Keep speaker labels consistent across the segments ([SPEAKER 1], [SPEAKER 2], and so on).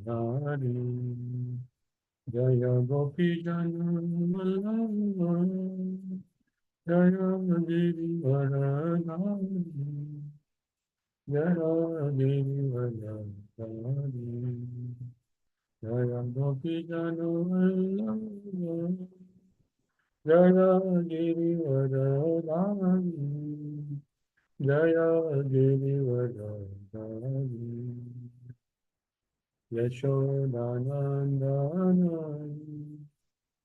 [SPEAKER 1] Hari. Jaya Gopi Jana Vallabha, Jaya Girivaradhari, Jaya Girivaradhari, Jaya Gopi Jana Vallabha, Jaya Girivaradhari, Jaya Girivaradhari, Yashodanandana,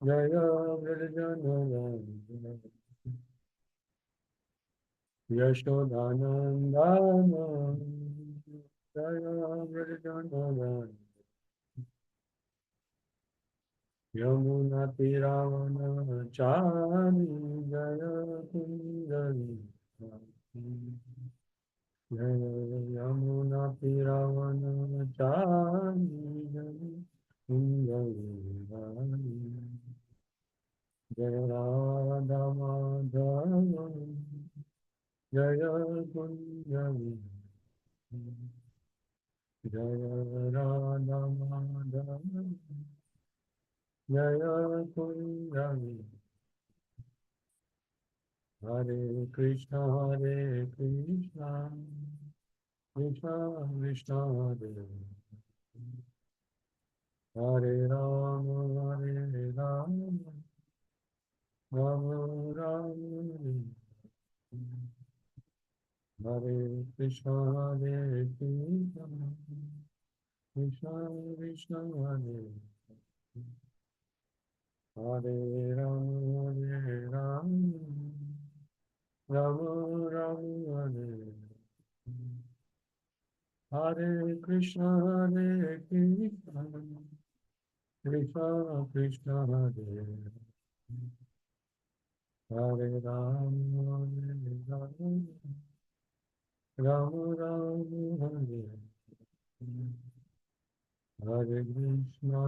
[SPEAKER 1] Jaya Virjanandana, Yashodanandana, Jaya Virjanandana, Yamuna Tiravana Chari, Jaya Kundari, Jaya Yamuna Tiravana Chari, Jaya Kundari, Jaya Radha Madhava, Jaya Kundari, Jaya Radha Madhava, Jaya Kundari. Hare Krishna, Krishna Krishna, Hare Rama, Hare Rama, Rama Rama, Hare Krishna, Krishna Krishna, Hare Rama, Hare Rama, Rama Rama, Hare Krishna, Krishna Krishna, Hare Rama, Rama Rama, Hare Krishna,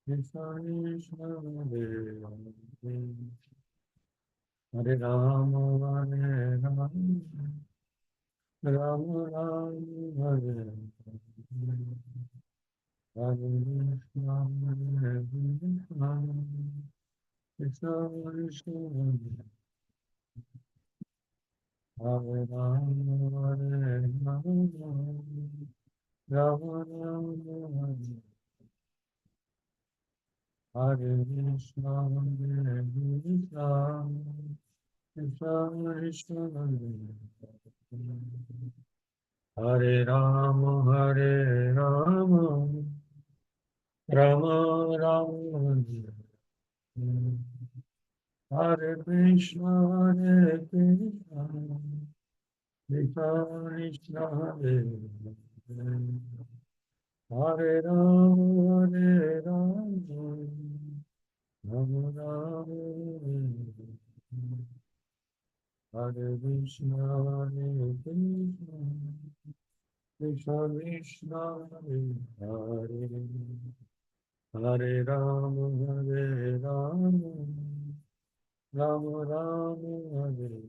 [SPEAKER 1] Krishna Krishna, Hare Rama, Hare Rama, Rama Rama, Hare Krishna, Krishna Krishna, Hare Rama, Hare Rama, Rama Rama, Hare Krishna, Krishna Krishna, Hare Rama, Hare Rama, Rama Rama, Hare Krishna, Krishna Krishna, Hare Rama, Hare Rama, Rama Rama, Hare Krishna, Krishna Krishna, Hare Hare Rama, Hare Rama, Rama Rama, Hare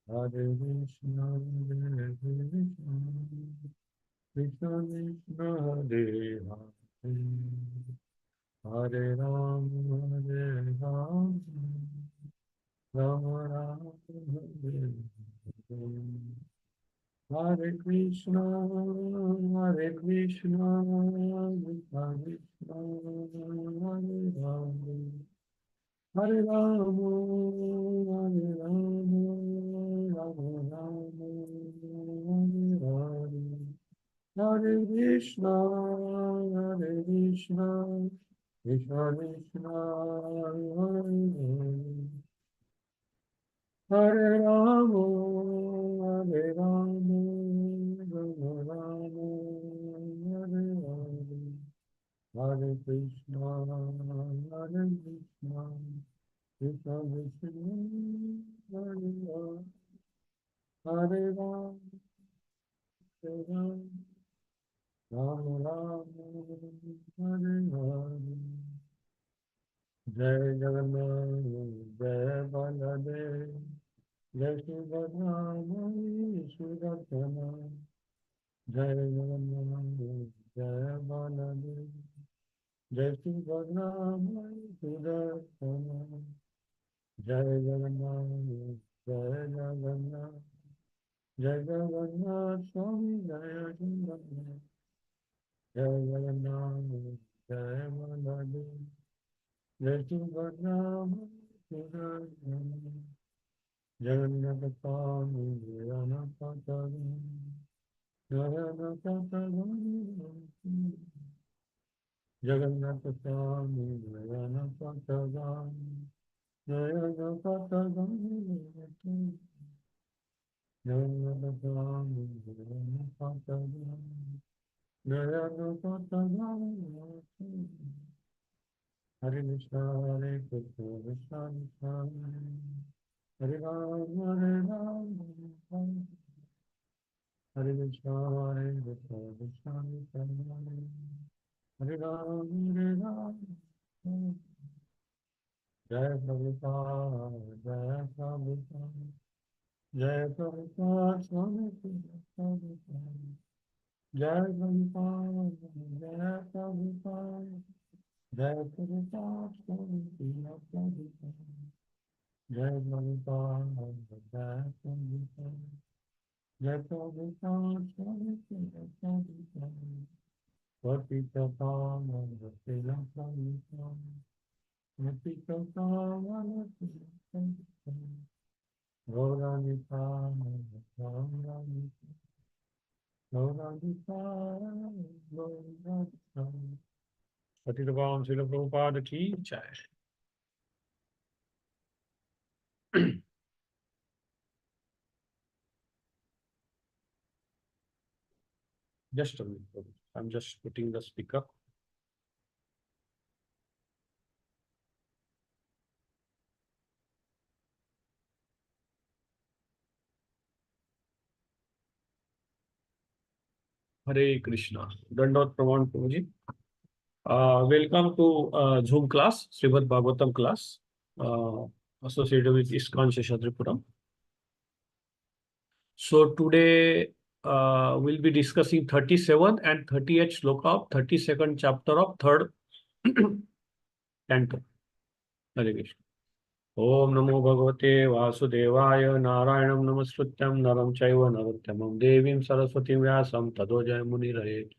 [SPEAKER 1] Hare Krishna, Krishna Krishna, Hare Hare, Hare Rama, Hare Rama, Rama Rama, Hare Hare Krishna, Hare Krishna, Krishna Krishna, Hare Hare, Hare Rama, Hare Rama, Rama Rama, Hare Hare, Hare Krishna, Hare Krishna, Krishna Krishna, Hare Hare, Hare Rama, Hare Rama, Rama Rama, Hare Hare, Hare Krishna, Hare Krishna, Krishna Krishna, Hare Hare, Hare Rama, Hare Rama, Rama Rama, Hare Hare. Jai Jagannath, Jai Baladev, Jai Subhadra, Jai जय जगन्नाथ जय बालादेव जय सुभद्रा सुदर्शन जय जगन्नाथ जय जगन्नाथ जय जगन्नाथ स्वामी जय जगन्नाथ जय जगन्नाथ जय बालादेव जय सुभद्रा सुदर्शन जगन्नाथ स्वामी Jagannath Jagannath Swami Nayanapatagami Nayanapatagami Jagannath Swami Nayanapatagami Nayanapatagami Hare Krishna Hare Krishna Krishna Krishna Hare Rama Hare Rama Hare Krishna Hare Krishna Krishna Krishna Hare Ram, Hare Ram, Jai Prabhupada, Jai Prabhupada, Jai Prabhupada, Swami Prabhupada, Jai Prabhupada, Jai Prabhupada, Jai Prabhupada, Swami Prabhupada, Jai Prabhupada, Jai Prabhupada, Jai Prabhupada, Swami Prabhupada. Patitapana Vasilakayita Patitapana Vasilakayita Gauranitana Gauranita Gauranita Gauranita Patitapana Srila Prabhupada ki jai. Just a minute. I'm just putting the speaker. Hare Krishna. Dandot Praman Prabhuji. Welcome to Zoom class, Srimad Bhagavatam class, associated with ISKCON Seshadripuram. So today we'll be discussing 37th and 38th sloka of 32nd chapter of 3rd canto. Hare Krishna. Om Namo Bhagavate Vasudevaya Narayanam Namaskrityam Naram Chaiva Narottamam Devim Saraswati Vyasam Tado Jayamuni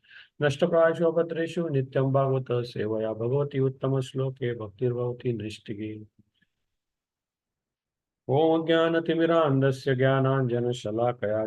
[SPEAKER 1] Nashtaprashu Abhadreshu Nityam Bhagavata Sevaya Bhagavati Uttama Shloke Bhaktir Bhavati Nishtigi Om Jnanatimirandasya Jnananjana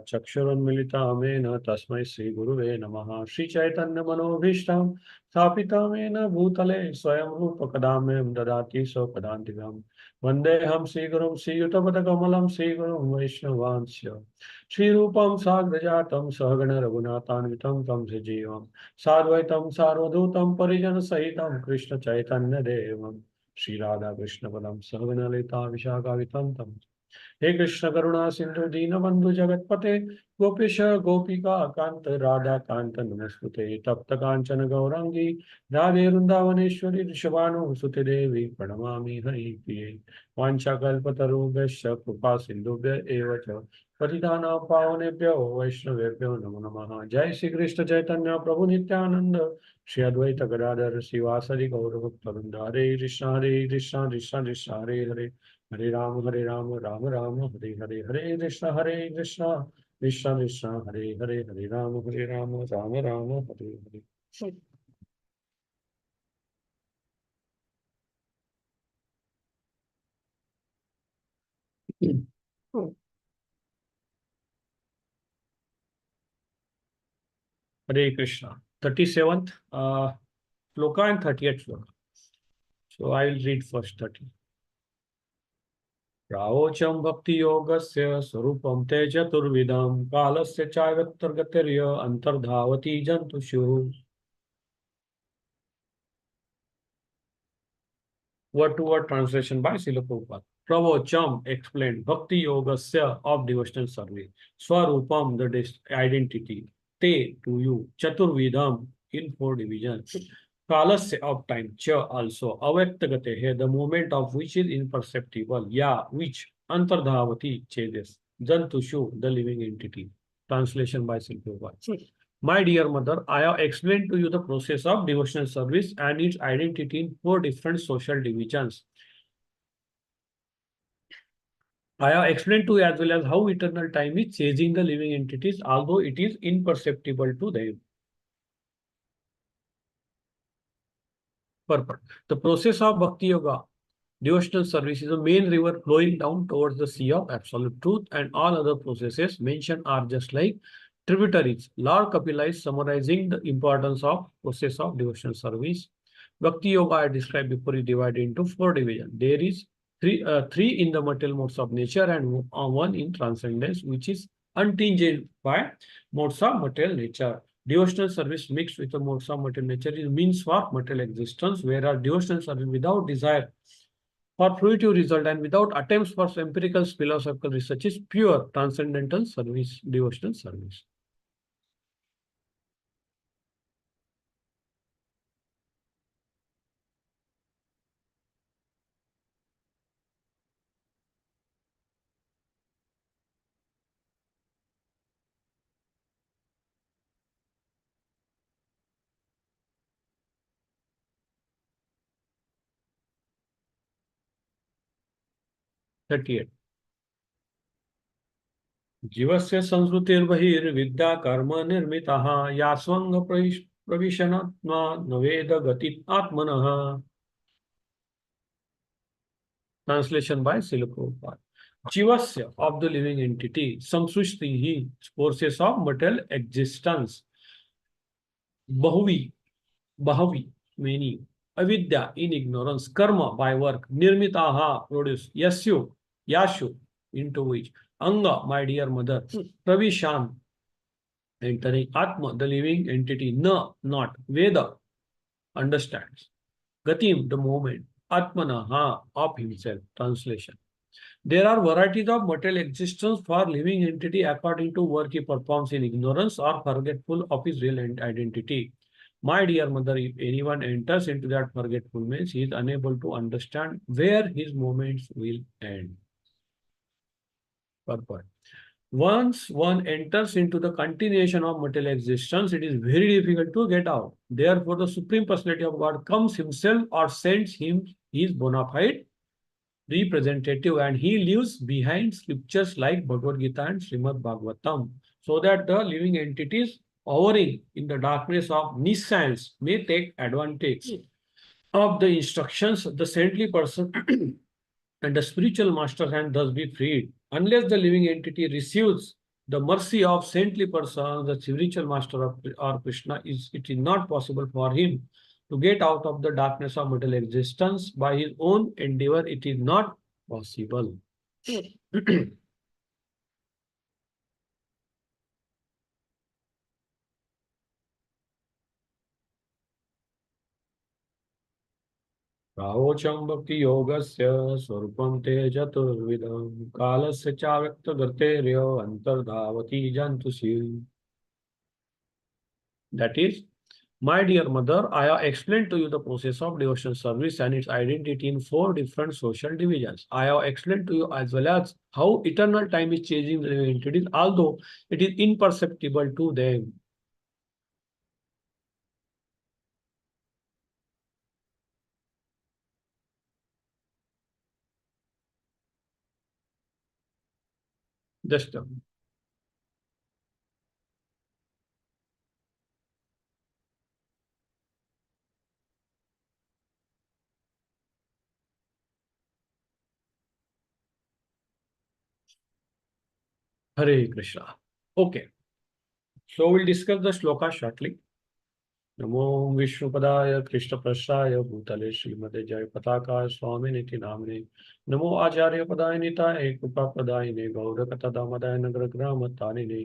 [SPEAKER 1] Chakshurunmilitamena Tasmai Sri Guruve Namaha Sri Chaitanya Manobhishtam Sthapitamena Bhutale Swayam Rupa Kadamem Dadati Sopadantigam Vandeham Sri Gurum Sri Yutapadakamalam Sri Gurum Vaishnavansya Sri Rupam Sagrajatam Sahagana Raghunathanvitam Tam Sajivam Sadvaitam Sarvadutam Parijana Sahitam Krishna Chaitanya Devam Shri Radha Krishna Padam Sahagana Lita Vishaka Vitantam He Krishna Karuna Sindhu Dina Bandhu Jagatpate Gopisha Gopika Kanta Radha Kanta Namaskute Tapta Kanchana Gaurangi Radhe Vrindavaneshwari Rishabhanu Sute Devi Pranamami Hari Priye Vancha Kalpataru Vesha Krupa Sindhubhya Evacha Patidana Pavanebhyo Vaishnavebhyo Namo Namaha Jai Shri Krishna Chaitanya Prabhu Nityananda Shri Advaita Gadadhar Sivasadi Gaurabhaktarunda Hare Krishna Krishna Krishna Hare Hare Hare Ram Ram Ram Hare Hare Hare Krishna Krishna Krishna Hare Hare Hare Ram Ram Ram Hare Hare. Hare Krishna. 37th sloka and 30th sloka. So I will read first 30. Pravocham bhakti yogasya sarupam te chaturvidam kalasya chaivattargatirya antardhavati jantushu. Word-to-word translation by Srila Prabhupada. Pravocham explained Bhakti Yogasya of devotional service. Swarupam, the identity. Te, to you. Chaturvidam, in 4 divisions. Kalasya of time. Cha, also. Avaktagate, the moment of which is imperceptible. Ya, which. Antardhavati, changes. Jantushu, the living entity. Translation by Silvia. My dear mother, I have explained to you the process of devotional service and its identity in four different social divisions. I have explained to you as well as how eternal time is chasing the living entities, although it is imperceptible to them. Purport. The process of Bhakti Yoga, devotional service, is a main river flowing down towards the sea of absolute truth, and all other processes mentioned are just like tributaries. Lord Kapila is summarizing the importance of process of devotional service. Bhakti Yoga I described before is divided into four divisions. There is three in the material modes of nature and one in transcendence, which is untinged by modes of material nature. Devotional service mixed with the modes of material nature is means for material existence, whereas devotional service without desire for fruitive result and without attempts for empirical philosophical research is pure transcendental service, devotional service. Thirty-eight. जीवस्य संस्कृतिर्बहिर्विद्या कर्म निर्मितः यास्वंग प्रविशनात्मा न वेद गति आत्मनः. Translation by Srila Prabhupada. Jivasya of the living entity, samsrishti forces of material existence. Bahuvi, Bahavi, many. Avidya, in ignorance. Karma, by work. Nirmitaha, produce. Yasyu, Yashu, into which. Anga, my dear mother. Pravishan, entering. Atma, the living entity. Na, not. Veda, understands. Gatim, the moment. Atmanaha, of himself. Translation. There are varieties of material existence for living entity according to work he performs in ignorance or forgetful of his real identity. My dear mother, if anyone enters into that forgetfulness, he is unable to understand where his moments will end. Purport. Once one enters into the continuation of material existence, it is very difficult to get out. Therefore, the Supreme Personality of God comes himself or sends him his bona fide representative, and he leaves behind scriptures like Bhagavad Gita and Srimad Bhagavatam, so that the living entities hovering in the darkness of nescience may take advantage of the instructions of the saintly person and the spiritual master and thus be freed. Unless the living entity receives the mercy of saintly person, the spiritual master of or Krishna, it is not possible for him to get out of the darkness of material existence by his own endeavor. It is not possible. Pravocham bhakti yogasya swarupam te jaturvidam kalasya chavyakta garteryo antardhavati jantusi. That is, my dear mother, I have explained to you the process of devotional service and its identity in four different social divisions. I have explained to you as well as how eternal time is changing the living entities, although it is imperceptible to them. Just Hare Krishna. Okay, so we'll discuss the shloka shortly. नमो विष्णुपदाय कृष्णप्रसाय भूतले श्रीमते जय पताका स्वामी निति नामने नमो आचार्य पदाय निताय कृपा पदायिने गौरकतदामदाय नगर ग्राम तारिणे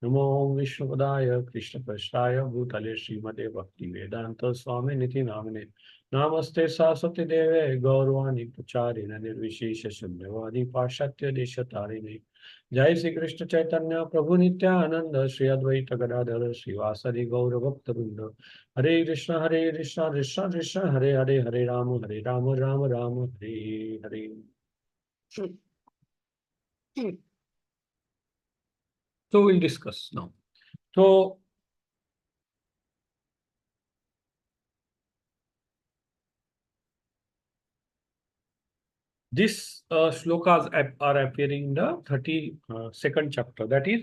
[SPEAKER 1] नमो विष्णुपदाय कृष्णप्रसाय भूतले श्रीमते भक्ति वेदांत स्वामी निति नामने नमस्ते सरस्वती देवे गौरवाणी प्रचारिण निर्विशेष शून्यवादी पाश्चात्य देश तारिणे जय श्री कृष्ण चैतन्य प्रभु नित्यानंद श्री अद्वैत गदाधर श्रीवासरि गौर भक्त वृंद हरे Krishna Krishna Krishna Hare Hare Hare Ram Ram Ram Hare Hare. So we'll discuss now. So these shlokas are appearing in the 32nd chapter. That is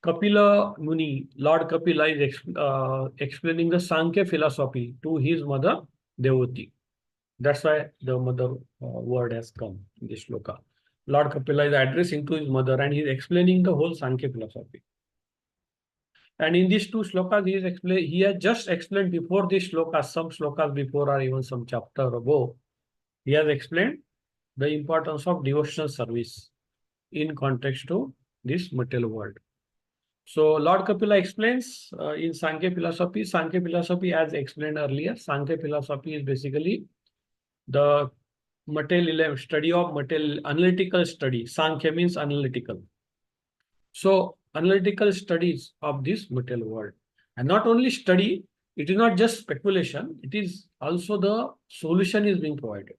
[SPEAKER 1] Kapila Muni, Lord Kapila is explaining the Sankhya philosophy to his mother Devoti. That's why the mother word has come in this shloka. Lord Kapila is addressing to his mother and he's explaining the whole Sankhya philosophy. And in these two shlokas, he has just explained before these shlokas, some shlokas before or even some chapter ago, he has explained the importance of devotional service in context to this material world. So Lord Kapila explains in Sankhya philosophy. Sankhya philosophy, as explained earlier, Sankhya philosophy is basically the material study of material analytical study. Sankhya means analytical. So analytical studies of this material world, and not only study. It is not just speculation. It is also the solution is being provided.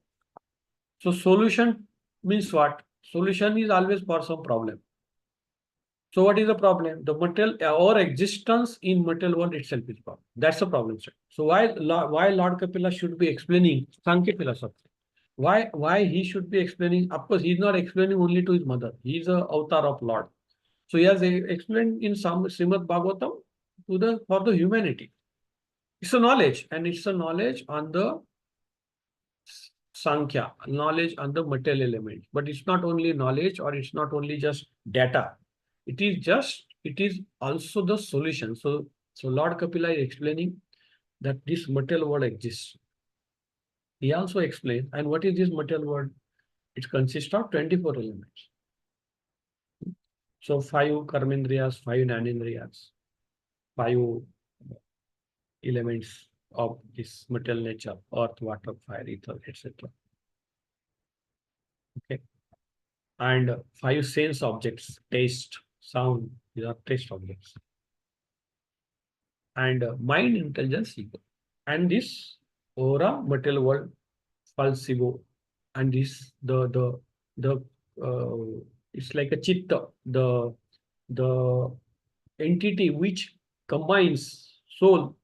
[SPEAKER 1] So solution means what? Solution is always for some problem. So what is the problem? The material our existence in material world itself is problem. That's the problem. Sir. So why Lord Kapila should be explaining Sankhya philosophy? Why he should be explaining? Of course, he's not explaining only to his mother. He is a avatar of Lord. So he has explained in some Srimad Bhagavatam to the for the humanity. It's a knowledge, and it's a knowledge on the Sankhya, knowledge on the material element. But it's not only knowledge or it's not only just data. It is also the solution. So Lord Kapila is explaining that this material world exists. He also explained, and what is this material world? It consists of 24 elements. So 5 karmendriyas, 5 jnanendriyas, 5 elements of this material nature, earth, water, fire, ether, etc. Okay. And 5 sense objects, taste, sound, these are taste objects. And mind, intelligence, ego. And this aura, material world, false ego. And this, it's like a chitta, the entity which combines soul,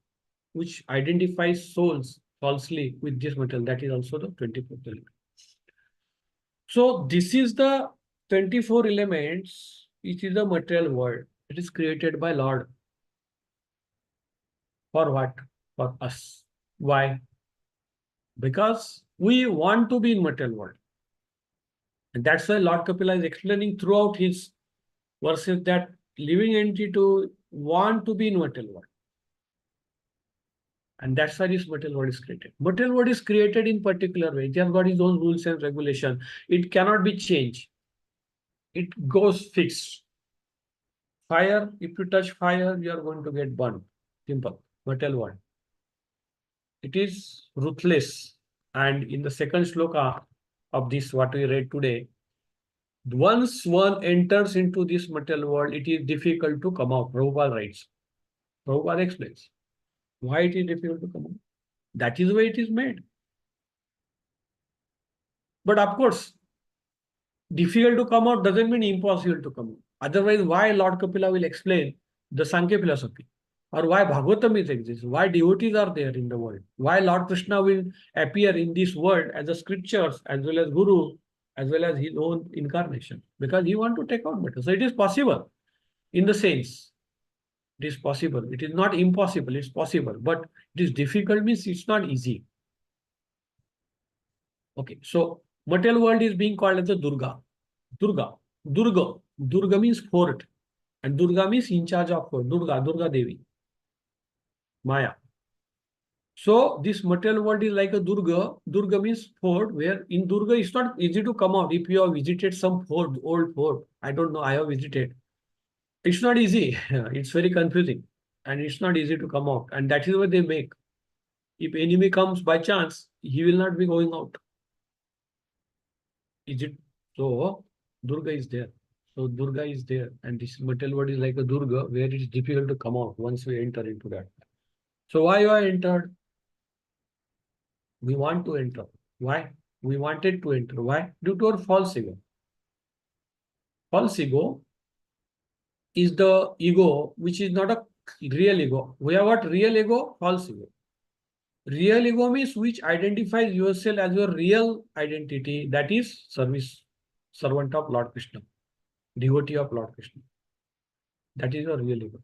[SPEAKER 1] which identifies souls falsely with this material, that is also the 24th element. So this is the 24 elements, which is the material world. It is created by Lord. For what? For us. Why? Because we want to be in material world. And that's why Lord Kapila is explaining throughout his verses that living entity to want to be in material world. And that's why this material world is created. Material world is created in particular way. It has got its own rules and regulation. It cannot be changed. It goes fixed. Fire, if you touch fire, you are going to get burned. Simple. Material world. It is ruthless. And in the second shloka of this, what we read today, once one enters into this material world, it is difficult to come out. Prabhupada writes. Prabhupada explains why it is difficult to come out. That is why it is made. But of course, difficult to come out doesn't mean impossible to come out. Otherwise, why Lord Kapila will explain the Sankhya philosophy? Or why Bhagavatam is exists? Why devotees are there in the world? Why Lord Krishna will appear in this world as the scriptures, as well as Guru, as well as his own incarnation? Because he want to take out matter. So it is possible in the sense. It is possible. It is not impossible. It's possible. But it is difficult means it's not easy. Okay. So material world is being called as the Durga. Durga. Durga. Durga means fort. And Durga means in charge of fort. Durga Devi. Maya. So this material world is like a Durga. Durga means fort, where in Durga it's not easy to come out. If you have visited some fort, old fort, I don't know, I have visited. It's not easy. It's very confusing. And it's not easy to come out. And that is what they make. If enemy comes by chance, he will not be going out. Is it so? Durga is there. So Durga is there. And this material world is like a Durga, where it is difficult to come out once we enter into that. So why I entered? We want to enter. Why? We wanted to enter. Why? Due to our false ego. False ego is the ego, which is not a real ego. We have what? Real ego, false ego. Real ego means which identifies yourself as your real identity, that is service, servant of Lord Krishna, devotee of Lord Krishna. That is your real ego.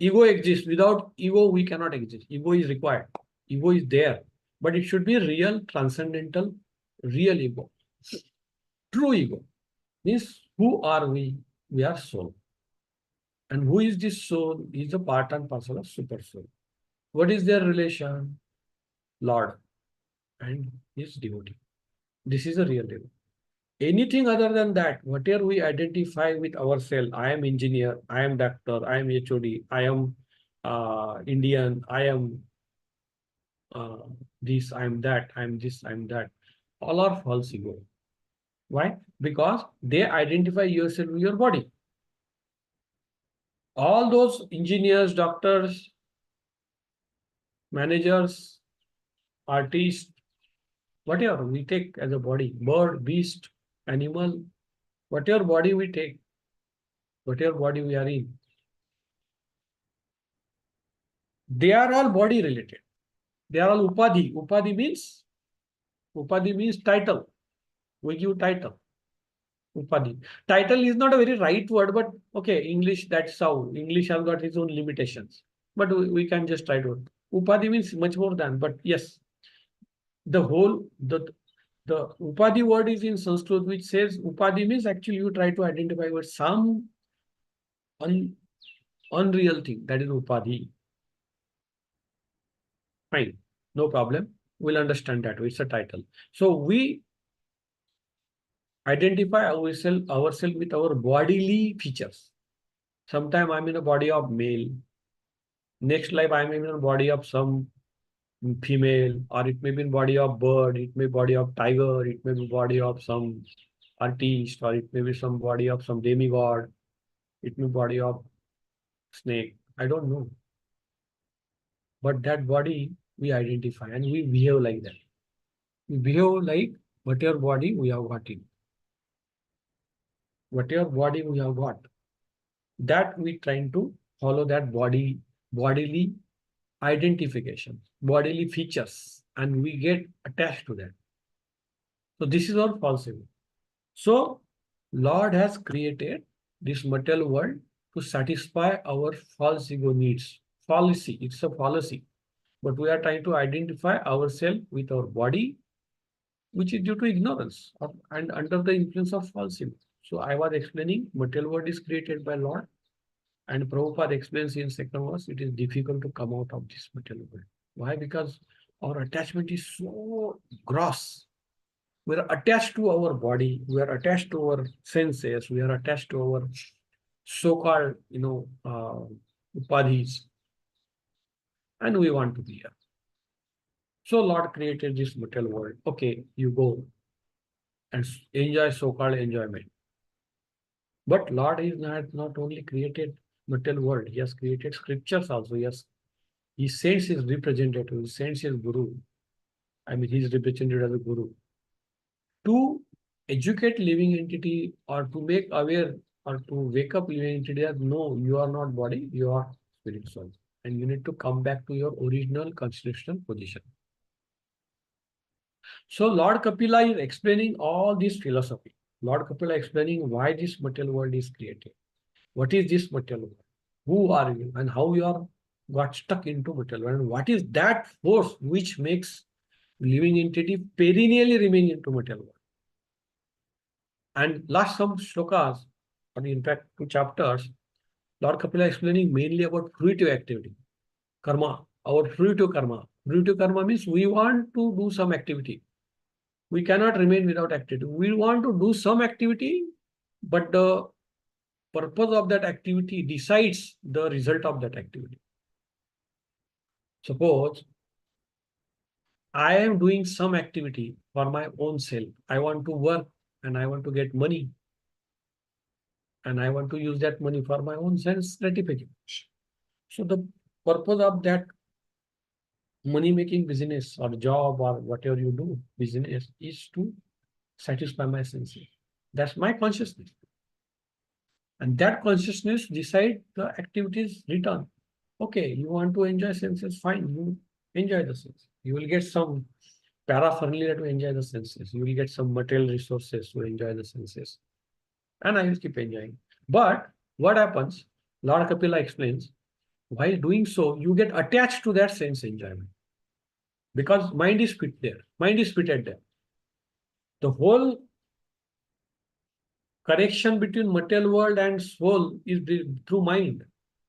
[SPEAKER 1] Ego exists. Without ego, we cannot exist. Ego is required. Ego is there. But it should be real, transcendental, real ego. True ego means who are we? We are soul. And who is this soul? He is a part and parcel of super soul. What is their relation? Lord and his devotee. This is a real ego. Anything other than that, whatever we identify with ourselves, I am engineer, I am doctor, I am HOD, I am Indian, I am uh, this, I am that, I am this, I am that. All are false ego. Why? Because they identify yourself with your body. All those engineers, doctors, managers, artists, whatever we take as a body, bird, beast, animal, whatever body we take, whatever body we are in, they are all body related. They are all upadhi. Upadhi means title. We give title. Upadhi. Title is not a very right word, but okay, English, that's how. English has got its own limitations. But we can just try to. Upadhi means much more than, but yes, the whole, the upadhi word is in Sanskrit, which says upadhi means actually you try to identify with some unreal thing. That is upadhi. Fine, no problem. We'll understand that. It's a title. So we identify ourselves with our bodily features. Sometime I'm in a body of male. Next life I'm in a body of some female, or it may be in body of bird, it may be body of tiger, it may be body of some artist, or it may be some body of some demigod, it may be body of snake. I don't know. But that body we identify and we behave like that. We behave like whatever body we have got in. Whatever body we have got, that we trying to follow that bodily identification, bodily features, and we get attached to that. So this is all false ego. So Lord has created this material world to satisfy our false ego needs. Fallacy, it's a fallacy. But we are trying to identify ourselves with our body, which is due to ignorance and under the influence of false ego. So I was explaining material world is created by Lord. And Prabhupada explains in second verse, it is difficult to come out of this material world. Why? Because our attachment is so gross. We are attached to our body, we are attached to our senses, we are attached to our so-called, upadhis, and we want to be here. So Lord created this material world. Okay, you go and enjoy so-called enjoyment. But Lord is not only created material world, he has created scriptures also. He sends his representative, he sends his guru. I mean, he is represented as a guru to educate living entity or to make aware or to wake up living entity that no, you are not body, you are spirit soul. And you need to come back to your original constitutional position. So Lord Kapila is explaining all this philosophy. Lord Kapila explaining why this material world is created. What is this material world? Who are you and how you are got stuck into material world? And what is that force which makes living entity perennially remain into material world? And last some shlokas, or in fact 2 chapters, Lord Kapila explaining mainly about fruitive activity, karma, our fruitive karma. Fruitive karma means we want to do some activity. We cannot remain without activity. We want to do some activity, but the purpose of that activity decides the result of that activity. Suppose I am doing some activity for my own self. I want to work and I want to get money and I want to use that money for my own sense gratification. So the purpose of that money making business or job or whatever you do business is to satisfy my senses. That's my consciousness. And that consciousness decide the activities return. Okay, you want to enjoy senses, fine, you enjoy the sense. You will get some paraphernalia to enjoy the senses. You will get some material resources to enjoy the senses. And I will keep enjoying. But what happens? Lord Kapila explains, while doing so, you get attached to that sense enjoyment because mind is fit there. Mind is fitted there. The whole correction between material world and soul is through mind.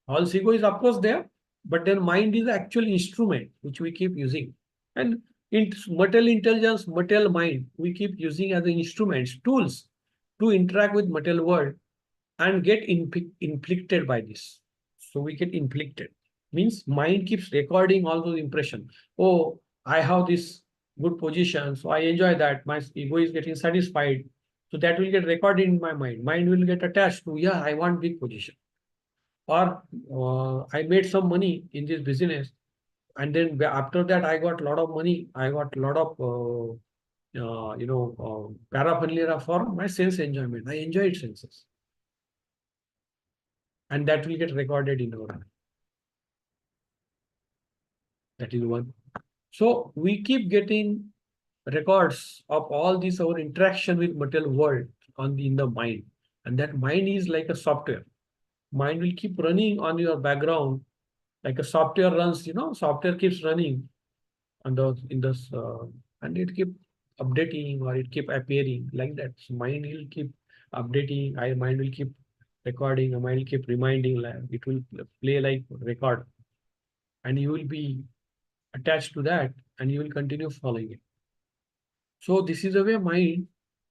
[SPEAKER 1] All ego is of course there, but then mind is the actual instrument which we keep using. And in material intelligence, material mind, we keep using as instruments, tools to interact with material world and get inflicted by this. So we get inflicted. Means mind keeps recording all those impressions. Oh, I have this good position, so I enjoy that. My ego is getting satisfied. So that will get recorded in my mind. Mind will get attached to, yeah, I want big position. Or I made some money in this business. And then after that, I got a lot of money. I got a lot of, paraphernalia for my sense enjoyment. I enjoyed senses. And that will get recorded in our mind. That is one. So we keep getting records of all this our interaction with material world in the mind, and that mind is like a software. Mind will keep running on your background like a software runs. Software keeps running on the in this, and it keep updating or it keep appearing like that. So mind will keep updating. I mind will keep recording. A mind will keep reminding. Like it will play like record, and you will be attached to that and you will continue following it. So this is the way mind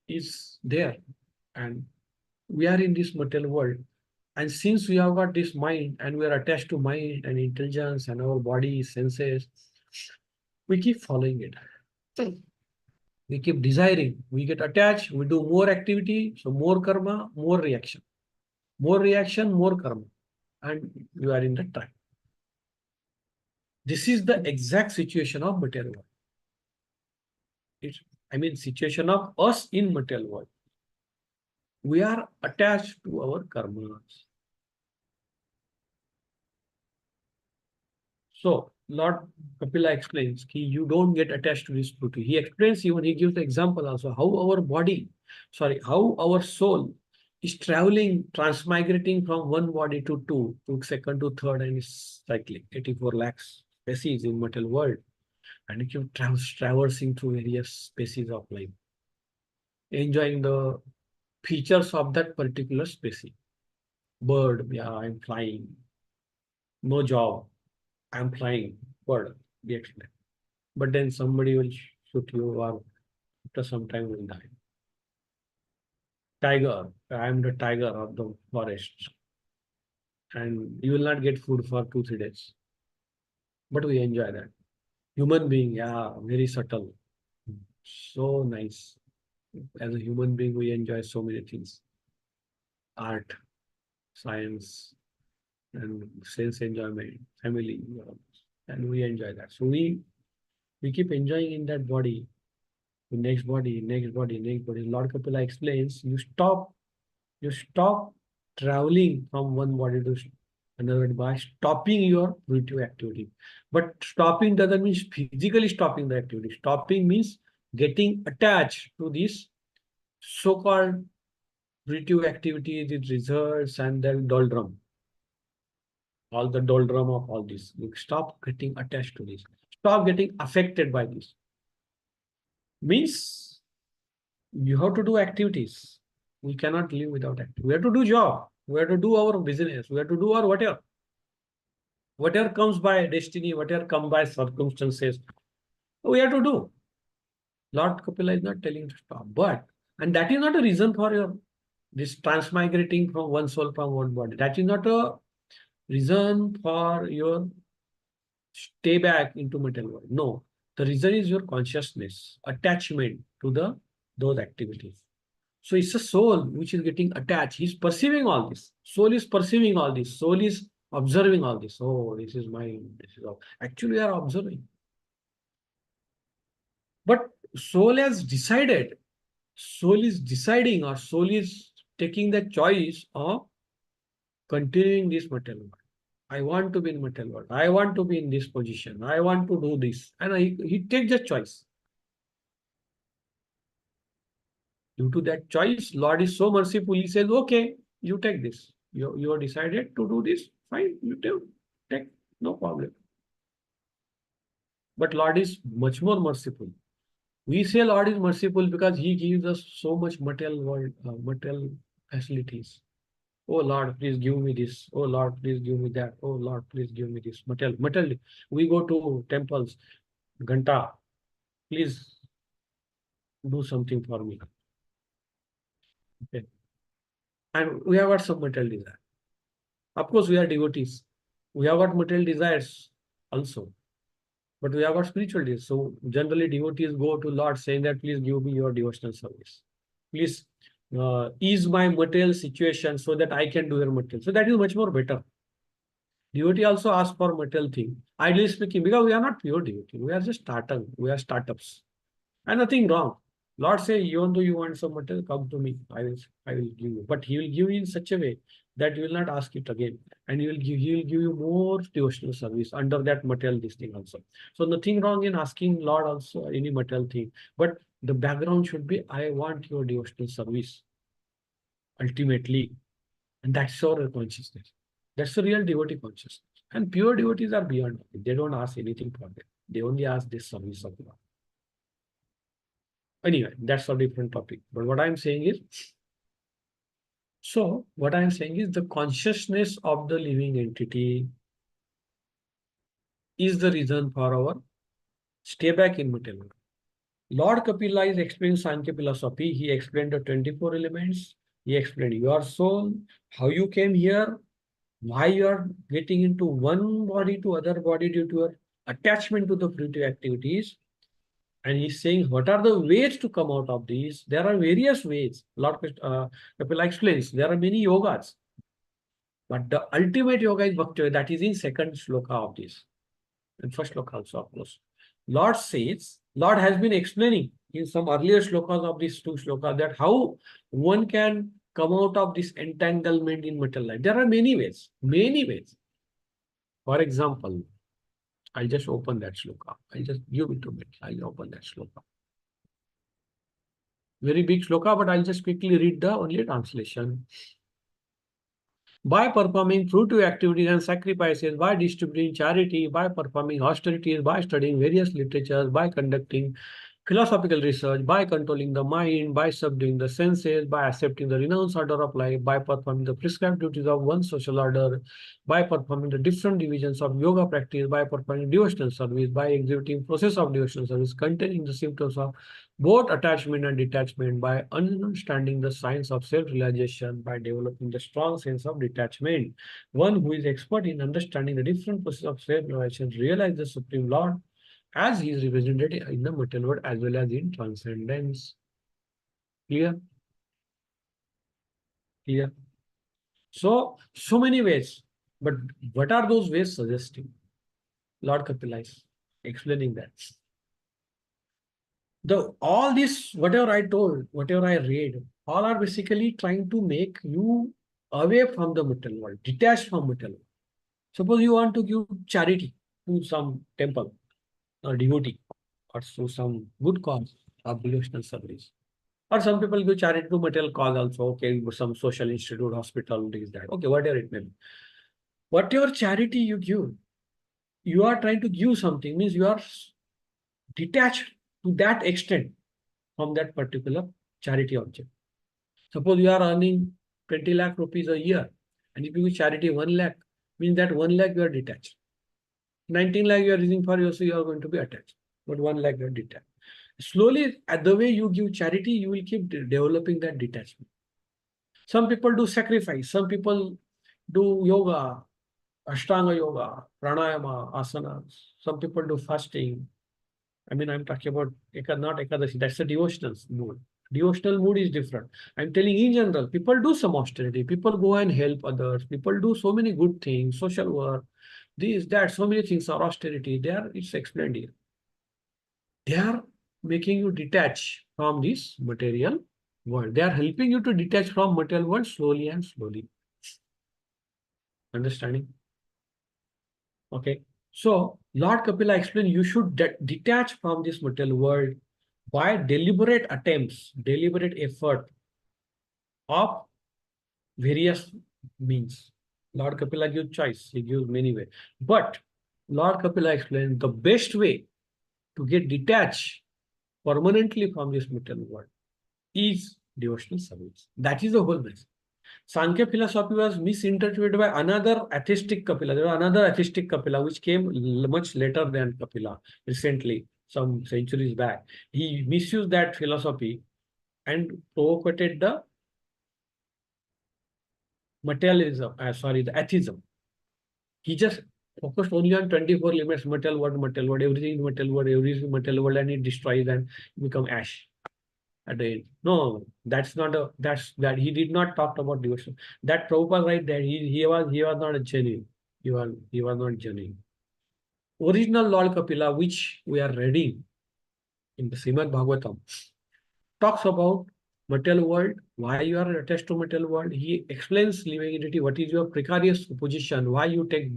[SPEAKER 1] is there and we are in this material world. And since we have got this mind and we are attached to mind and intelligence and our body, senses, we keep following it. We keep desiring, we get attached, we do more activity, so more karma, more reaction. More reaction, more karma. And you are in the trap. This is the exact situation of material world. Situation of us in material world. We are attached to our karmas. So Lord Kapila explains that you don't get attached to this fruit. He explains, even he gives the example also how our body, how our soul is traveling, transmigrating from one body to two, to second to third, and is cycling 84 lakhs species in material world, and it keeps traversing through various species of life, enjoying the features of that particular species. Bird, yeah, I'm flying. No job, I'm flying. Bird, we explain. But then somebody will shoot you or after some time will die. Tiger, I'm the tiger of the forest. And you will not get food for 2, 3 days. But we enjoy that. Human being, yeah, very subtle. So nice. As a human being, we enjoy so many things. Art, science, and sense enjoyment, family, and we enjoy that. So we keep enjoying in that body, the next body, next body, next body. Lord Kapila explains, you stop traveling from one body to another by stopping your fruitive activity. But stopping doesn't mean physically stopping the activity. Stopping means getting attached to this so-called fruitive activity, the results, and then doldrum. All the doldrum of all this. You stop getting attached to this. Stop getting affected by this. Means you have to do activities. We cannot live without activity. We have to do job. We have to do our business. We have to do our whatever. Whatever comes by destiny, whatever comes by circumstances, we have to do. Lord Kapila is not telling you to stop. And that is not a reason for your this transmigrating from one soul from one body. That is not a reason for your stay back into material world. No, the reason is your consciousness, attachment to those activities. So it's a soul which is getting attached. He's perceiving all this. Soul is perceiving all this. Soul is observing all this. Oh, this is mine. This is all. Actually, we are observing. But soul has decided. Soul is deciding, or soul is taking the choice of continuing this material world. I want to be in material world. I want to be in this position. I want to do this. And he takes the choice. Due to that choice, Lord is so merciful. He says, okay, you take this. You have decided to do this. Fine, you take, no problem. But Lord is much more merciful. We say Lord is merciful because He gives us so much material world, material facilities. Oh Lord, please give me this. Oh Lord, please give me that. Oh Lord, please give me this. Material. We go to temples. Ganta, please do something for me. Okay. And we have got some material desire. Of course, we are devotees. We have got material desires also. But we have got spiritual desires. So generally devotees go to Lord saying that please give me your devotional service. Please ease my material situation so that I can do your material. So that is much more better. Devotee also asks for material thing. Ideally speaking, because we are not pure devotee, we are just we are startups. And nothing wrong. Lord say, even though you want some material, come to me. I will give you. But He will give you in such a way that you will not ask it again. And He will give you more devotional service under that material this thing also. So nothing wrong in asking Lord also any material thing. But the background should be, I want your devotional service ultimately. And that's our consciousness. That's the real devotee consciousness. And pure devotees are beyond it. They don't ask anything for them. They only ask this service of Lord. Anyway, that's a different topic. But what I'm saying is, the consciousness of the living entity is the reason for our stay back in material world. Lord Kapila is explaining Sankhya philosophy. He explained the 24 elements. He explained your soul, how you came here, why you are getting into one body to other body due to your attachment to the fruitive activities. And he's saying, what are the ways to come out of these? There are various ways. Lord Kapila explains, there are many yogas. But the ultimate yoga is Bhakti. That is in second shloka of this. And first shloka also, of course. Lord says, Lord has been explaining in some earlier shlokas of these two shlokas that how one can come out of this entanglement in material life. There are many ways, many ways. For example, I'll just open that shloka. I'll just give it to me. I'll open that shloka. Very big shloka, but I'll just quickly read the only translation. By performing fruitive activities and sacrifices, by distributing charity, by performing austerities, by studying various literatures, by conducting philosophical research, by controlling the mind, by subduing the senses, by accepting the renounced order of life, by performing the prescribed duties of one social order, by performing the different divisions of yoga practice, by performing devotional service, by executing process of devotional service containing the symptoms of both attachment and detachment, by understanding the science of self-realization, by developing the strong sense of detachment. One who is expert in understanding the different processes of self-realization realize the Supreme Lord as he is represented in the material world as well as in transcendence. Clear? Clear? So many ways. But what are those ways suggesting? Lord Kapila is explaining that. All this, whatever I told, whatever I read, all are basically trying to make you away from the material world, detached from material world. Suppose you want to give charity to some temple or devotee or to some good cause of devotional service. Or some people give charity to material cause also. Okay, some social institute, hospital, this, that. Okay, whatever it may be. Whatever charity you give, you are trying to give something, means you are detached to that extent from that particular charity object. Suppose you are earning 20 lakh rupees a year, and if you give charity 1 lakh, means that 1 lakh you are detached. 19 lakh you are using for yourself, you are going to be attached. But 1 lakh you are detached. Slowly, at the way you give charity, you will keep developing that detachment. Some people do sacrifice. Some people do yoga, Ashtanga yoga, pranayama, asanas. Some people do fasting. I mean, I'm talking about not Ekadashi. That's a devotional mood. Devotional mood is different. I'm telling in general, people do some austerity. People go and help others. People do so many good things, social work, this, that, so many things are austerity. It's explained here. They are making you detach from this material world. They are helping you to detach from material world slowly and slowly. Understanding? Okay. So Lord Kapila explained you should detach from this material world by deliberate attempts, deliberate effort of various means. Lord Kapila gives choice, he gives many ways. But Lord Kapila explained the best way to get detached permanently from this material world is devotional service. That is the whole message. Sankhya philosophy was misinterpreted by another atheistic Kapila. There was another atheistic Kapila which came much later than Kapila, recently, some centuries back. He misused that philosophy and provoked the materialism, the atheism. He just focused only on 24 limits, material world, everything is everything is material world, and it destroys and become ash at the end. No, that's not a that he did not talk about devotion. That Prabhupada right there, he was not a genuine. He was not genuine. Original Lord Kapila, which we are reading in the Srimad Bhagavatam, talks about material world, why you are attached to material world. He explains living entity, what is your precarious position, why you take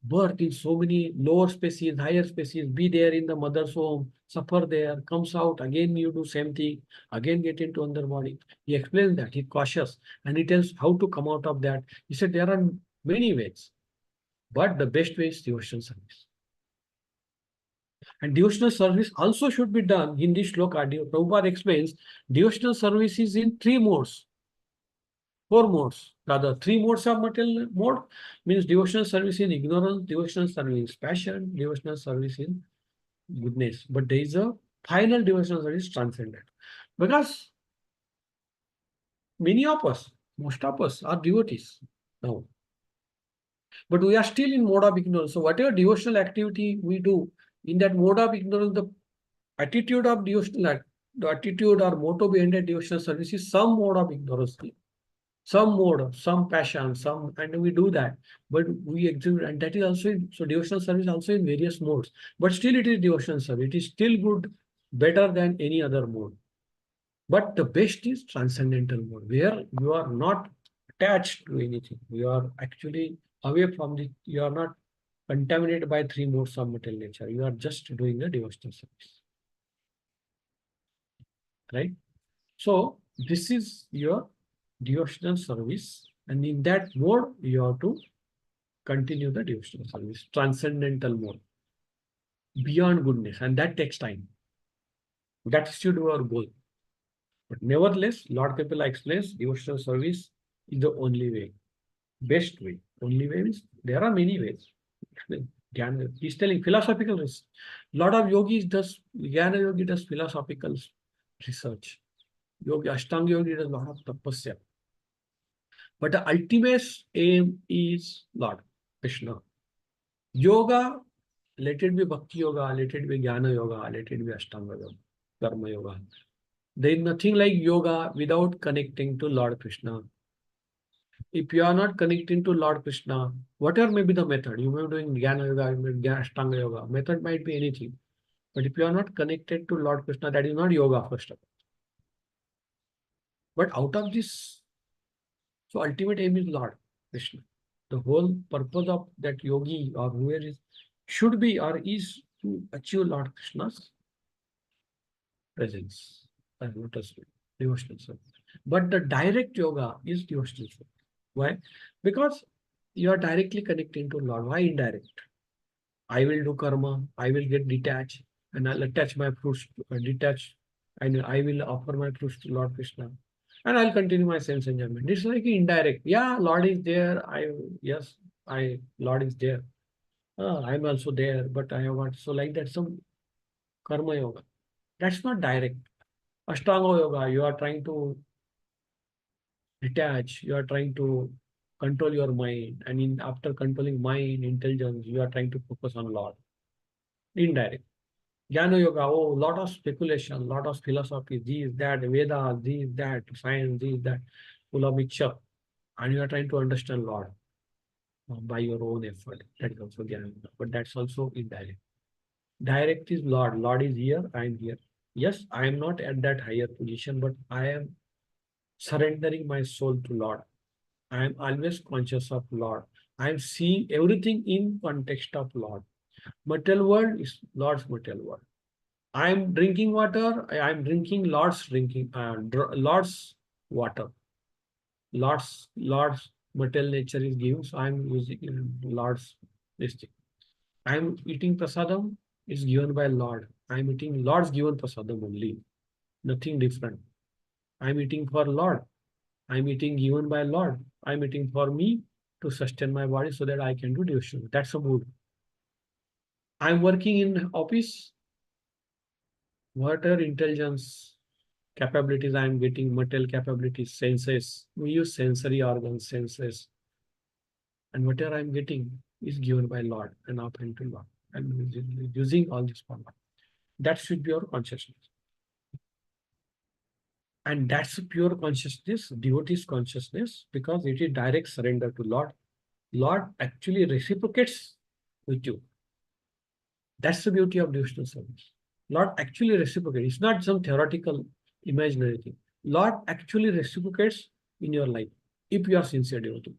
[SPEAKER 1] birth in so many lower species, higher species, be there in the mother's home, suffer there, comes out, again you do same thing, again get into another body. He explains that, he's cautious, and he tells how to come out of that. He said there are many ways, but the best way is devotional service. And devotional service also should be done in this shloka. Prabhupada explains devotional service is in three modes, four modes. Rather, three modes of material mode means devotional service in ignorance, devotional service in passion, devotional service in goodness. But there is a final devotional service transcendent. Because many of us, most of us are devotees now. But we are still in mode of ignorance. So whatever devotional activity we do, in that mode of ignorance, the attitude of devotional, the attitude or motto behind a devotional service is some mode of ignorance, some mode, some passion, some, and we do that. But we exhibit, and that is also so devotional service also in various modes. But still, it is devotional service. It is still good, better than any other mode. But the best is transcendental mode, where you are not attached to anything. You are actually away from the. You are not contaminated by three modes of material nature. You are just doing the devotional service, right? So this is your devotional service, and in that mode, you have to continue the devotional service, transcendental mode, beyond goodness, and that takes time. That should be our goal. But nevertheless, Lord Kapila explains devotional service is the only way, best way. Only way means there are many ways. Explain. He's telling philosophical research. Lot of yogis does Jnana Yogi does philosophical research. Yogi Ashtanga Yogi does a lot of tapasya. But the ultimate aim is Lord Krishna. Yoga, let it be Bhakti Yoga, let it be Jnana Yoga, let it be Ashtanga Yoga, Karma Yoga. There is nothing like yoga without connecting to Lord Krishna. If you are not connecting to Lord Krishna, whatever may be the method, you may be doing Jnana Yoga, you may be Ashtanga Yoga, method might be anything. But if you are not connected to Lord Krishna, that is not yoga, first of all. But out of this, so ultimate aim is Lord Krishna. The whole purpose of that yogi or whoever is should be or is to achieve Lord Krishna's presence. Devotional service. But the direct yoga is devotional service. Why? Because you are directly connecting to Lord. Why indirect? I will do karma, I will get detached, and I'll attach my fruits, detach, and I will offer my fruits to Lord Krishna. And I'll continue my sense enjoyment. It's like indirect. Yeah, Lord is there. Lord is there. I'm also there, but I have what? So like that, some karma yoga. That's not direct. Ashtanga yoga, you are trying to detach, you are trying to control your mind, and after controlling mind, intelligence, you are trying to focus on Lord. Indirect. Jnana Yoga, oh, lot of speculation, lot of philosophy, this, that, Vedas, this, that, science, this, that, full of mixture. And you are trying to understand Lord by your own effort. That is also Jnana Yoga, but that's also indirect. Direct is Lord. Lord is here, I am here. Yes, I am not at that higher position, but I am surrendering my soul to Lord. I am always conscious of Lord. I am seeing everything in context of Lord. Material world is Lord's material world. I am drinking water. I am drinking Lord's drinking, Lord's water. Lord's material nature is given. So I am using Lord's this thing. I am eating prasadam is given by Lord. I am eating Lord's given prasadam only. Nothing different. I am eating for Lord. I am eating given by Lord. I am eating for me to sustain my body so that I can do devotion. That's a mood. I am working in office. Whatever intelligence capabilities I am getting, material capabilities, senses. We use sensory organs, senses, and whatever I am getting is given by Lord and up into Lord. And using all this power. That should be our consciousness. And that's pure consciousness, devotee's consciousness, because it is direct surrender to Lord. Lord actually reciprocates with you. That's the beauty of devotional service. Lord actually reciprocates. It's not some theoretical, imaginary thing. Lord actually reciprocates in your life if you are sincere devotee.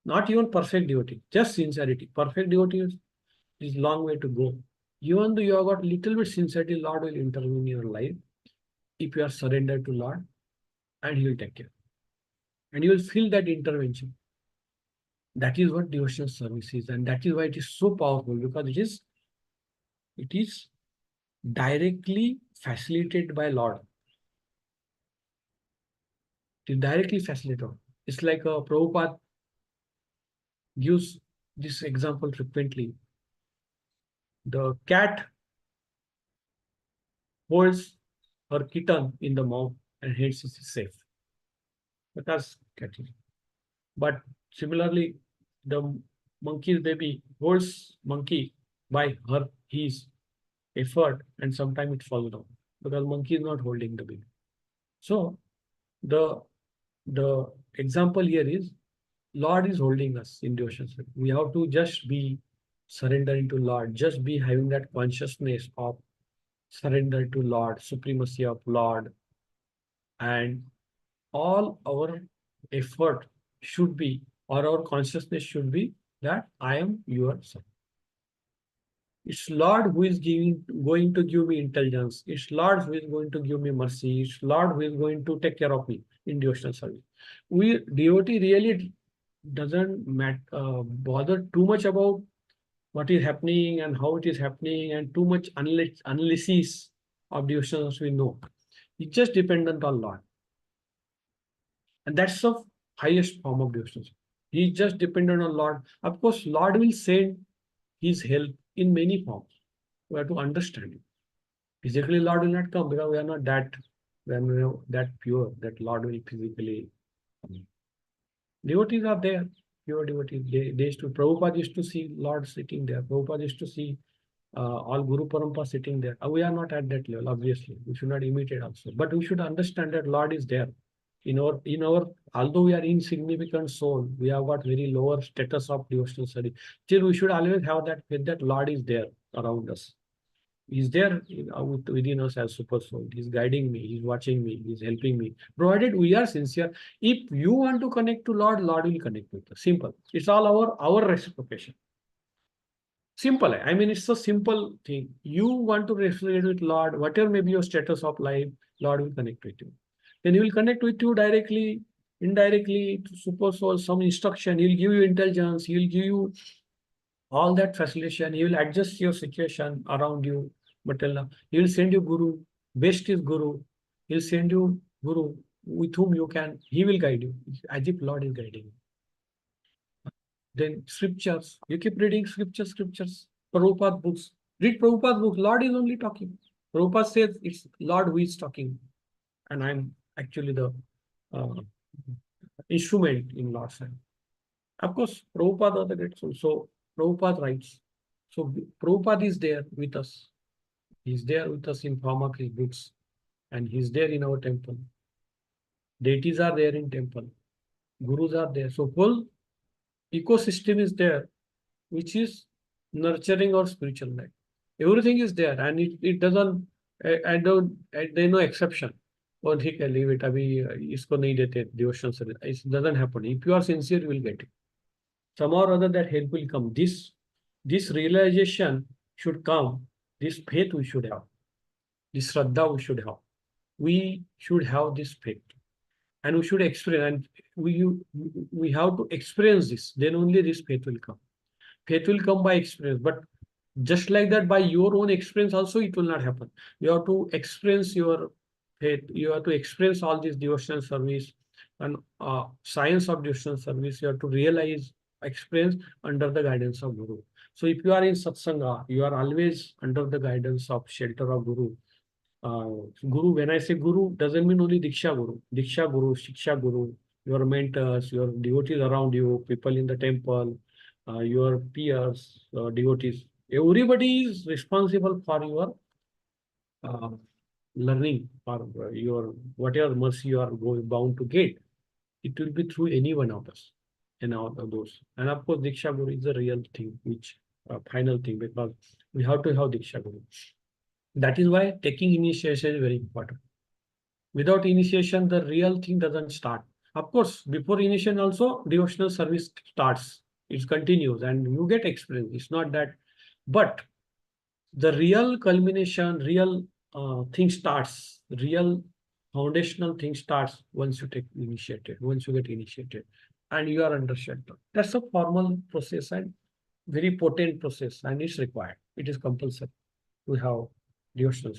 [SPEAKER 1] Not even perfect devotee, just sincerity. Perfect devotee is long way to go. Even though you have got little bit sincerity, Lord will intervene in your life if you are surrendered to Lord, and He will take care. And you will feel that intervention. That is what devotional service is, and that is why it is so powerful, because it is directly facilitated by Lord. It is directly facilitated. It's like a Prabhupada gives this example frequently. The cat holds her kitten in the mouth and hence it is safe because cat is. But similarly, the monkey's baby holds monkey by his effort, and sometimes it falls down because monkey is not holding the baby. So the the example here is Lord is holding us in devotion. We have to just be surrendering to Lord, just be having that consciousness of surrender to Lord, supremacy of Lord, and all our effort should be, or our consciousness should be that I am your son. It's Lord who is going to give me intelligence. It's Lord who is going to give me mercy. It's Lord who is going to take care of me in devotional service. Devotee really doesn't bother too much about what is happening and how it is happening, and too much analysis of devotionals we know. It's just dependent on Lord. And that's the highest form of devotion. He is just dependent on Lord. Of course, Lord will send his help in many forms. We have to understand it. Physically, Lord will not come because we are not that pure that Lord will physically come. Devotees are there, pure devotees. They used to, Prabhupada used to see Lord sitting there. Prabhupada used to see all Guru Parampa sitting there. We are not at that level, obviously. We should not imitate also. But we should understand that Lord is there. In our, although we are insignificant soul, we have got very lower status of devotional study. Still, we should always have that faith that Lord is there around us. He's there within us as super soul. He's guiding me. He's watching me. He's helping me. Provided we are sincere. If you want to connect to Lord, Lord will connect with us. Simple. It's all our reciprocation. Simple. I mean, it's a simple thing. You want to resonate with Lord, whatever may be your status of life, Lord will connect with you. Then He will connect with you directly, indirectly, to super soul, some instruction. He'll give you intelligence. He'll give you all that facilitation. He will adjust your situation around you. But He will send you Guru. Best is Guru. He'll send you Guru with whom you can. He will guide you as if Lord is guiding you. Then scriptures. You keep reading scriptures. Prabhupada books. Read Prabhupada books. Lord is only talking. Prabhupada says it's Lord who is talking. And I'm actually the uh, instrument in Lord's hand. Of course, Prabhupada are the great soul. So Prabhupada writes. So Prabhupada is there with us. He's there with us in form of his books. And he's there in our temple. Deities are there in temple. Gurus are there. So whole ecosystem is there, which is nurturing our spiritual life. Everything is there, and it doesn't. There's no exception. Or he can leave it. Abhi isko nahi dete devotional service. It doesn't happen. If you are sincere, you will get it. Somehow or other that help will come. This realization should come. This faith we should have. This Shraddha we should have. We should have this faith. And we should experience, and we have to experience this. Then only this faith will come. Faith will come by experience. But just like that, by your own experience also, it will not happen. You have to experience your faith. You have to experience all this devotional service and science of devotional service. You have to realize, experience under the guidance of Guru. So if you are in satsanga, you are always under the guidance of shelter of Guru. Guru, when I say Guru, doesn't mean only Diksha Guru. Diksha Guru, Shiksha Guru, your mentors, your devotees around you, people in the temple, your peers, devotees. Everybody is responsible for your uh, learning, for your whatever mercy you are bound to get. It will be through any one of us and all of those. And of course, Diksha Guru is the real thing, which final thing, because we have to have Diksha Guru. That is why taking initiation is very important. Without initiation, the real thing doesn't start. Of course, before initiation also, devotional service starts. It continues and you get experience. It's not that. But the real culmination, real thing starts, real foundational thing starts once you take initiated, once you get initiated and you are under shelter. That's a formal process and very potent process, and it's required. It is compulsory to have devotional,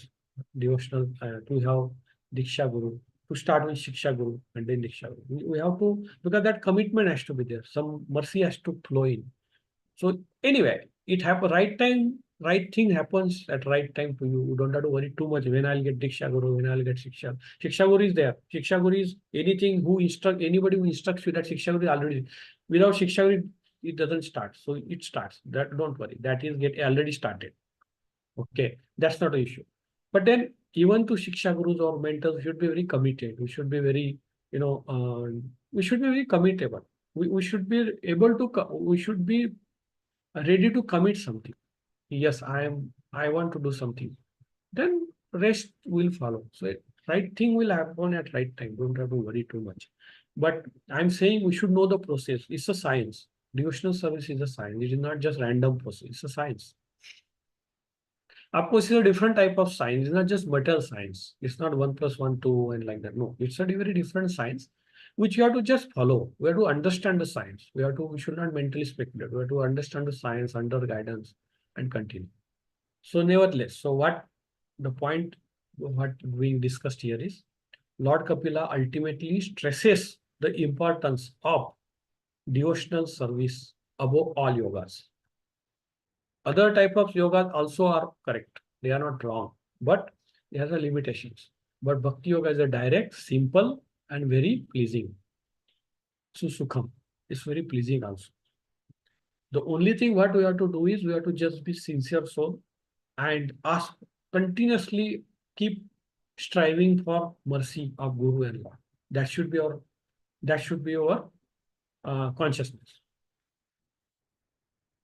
[SPEAKER 1] to have Diksha Guru, to start with Shiksha Guru and then Diksha Guru. We have to, because that commitment has to be there. Some mercy has to flow in. So anyway, it happens right time, right thing happens at right time to you. You don't have to worry too much when I'll get Diksha Guru, when I'll get Shiksha. Shiksha Guru is there. Shiksha Guru is anything who instruct, anybody who instructs you, that Shiksha Guru is already. Without Shiksha Guru, it doesn't start. So it starts. That don't worry. That is get already started. Okay, that's not an issue. But then even to Shiksha Gurus or mentors, we should be very committed. We should be very, we should be very committable. We should be able to, we should be ready to commit something. Yes, I want to do something. Then rest will follow. So right thing will happen at right time. Don't have to worry too much. But I'm saying we should know the process. It's a science. Devotional service is a science. It is not just random process. It's a science. Of course, it's a different type of science. It's not just material science. It's not 1+1=2 and like that. No, it's a very different science, which you have to just follow. We have to understand the science. We should not mentally speculate. We have to understand the science under guidance and continue. So nevertheless, so what the point what being discussed here is, Lord Kapila ultimately stresses the importance of devotional service above all yogas. Other type of yoga also are correct. They are not wrong, but they have the limitations. But Bhakti Yoga is a direct, simple, and very pleasing. So Sukham is very pleasing also. The only thing what we have to do is we have to just be sincere soul and ask continuously, keep striving for mercy of Guru and Lord. That should be our consciousness.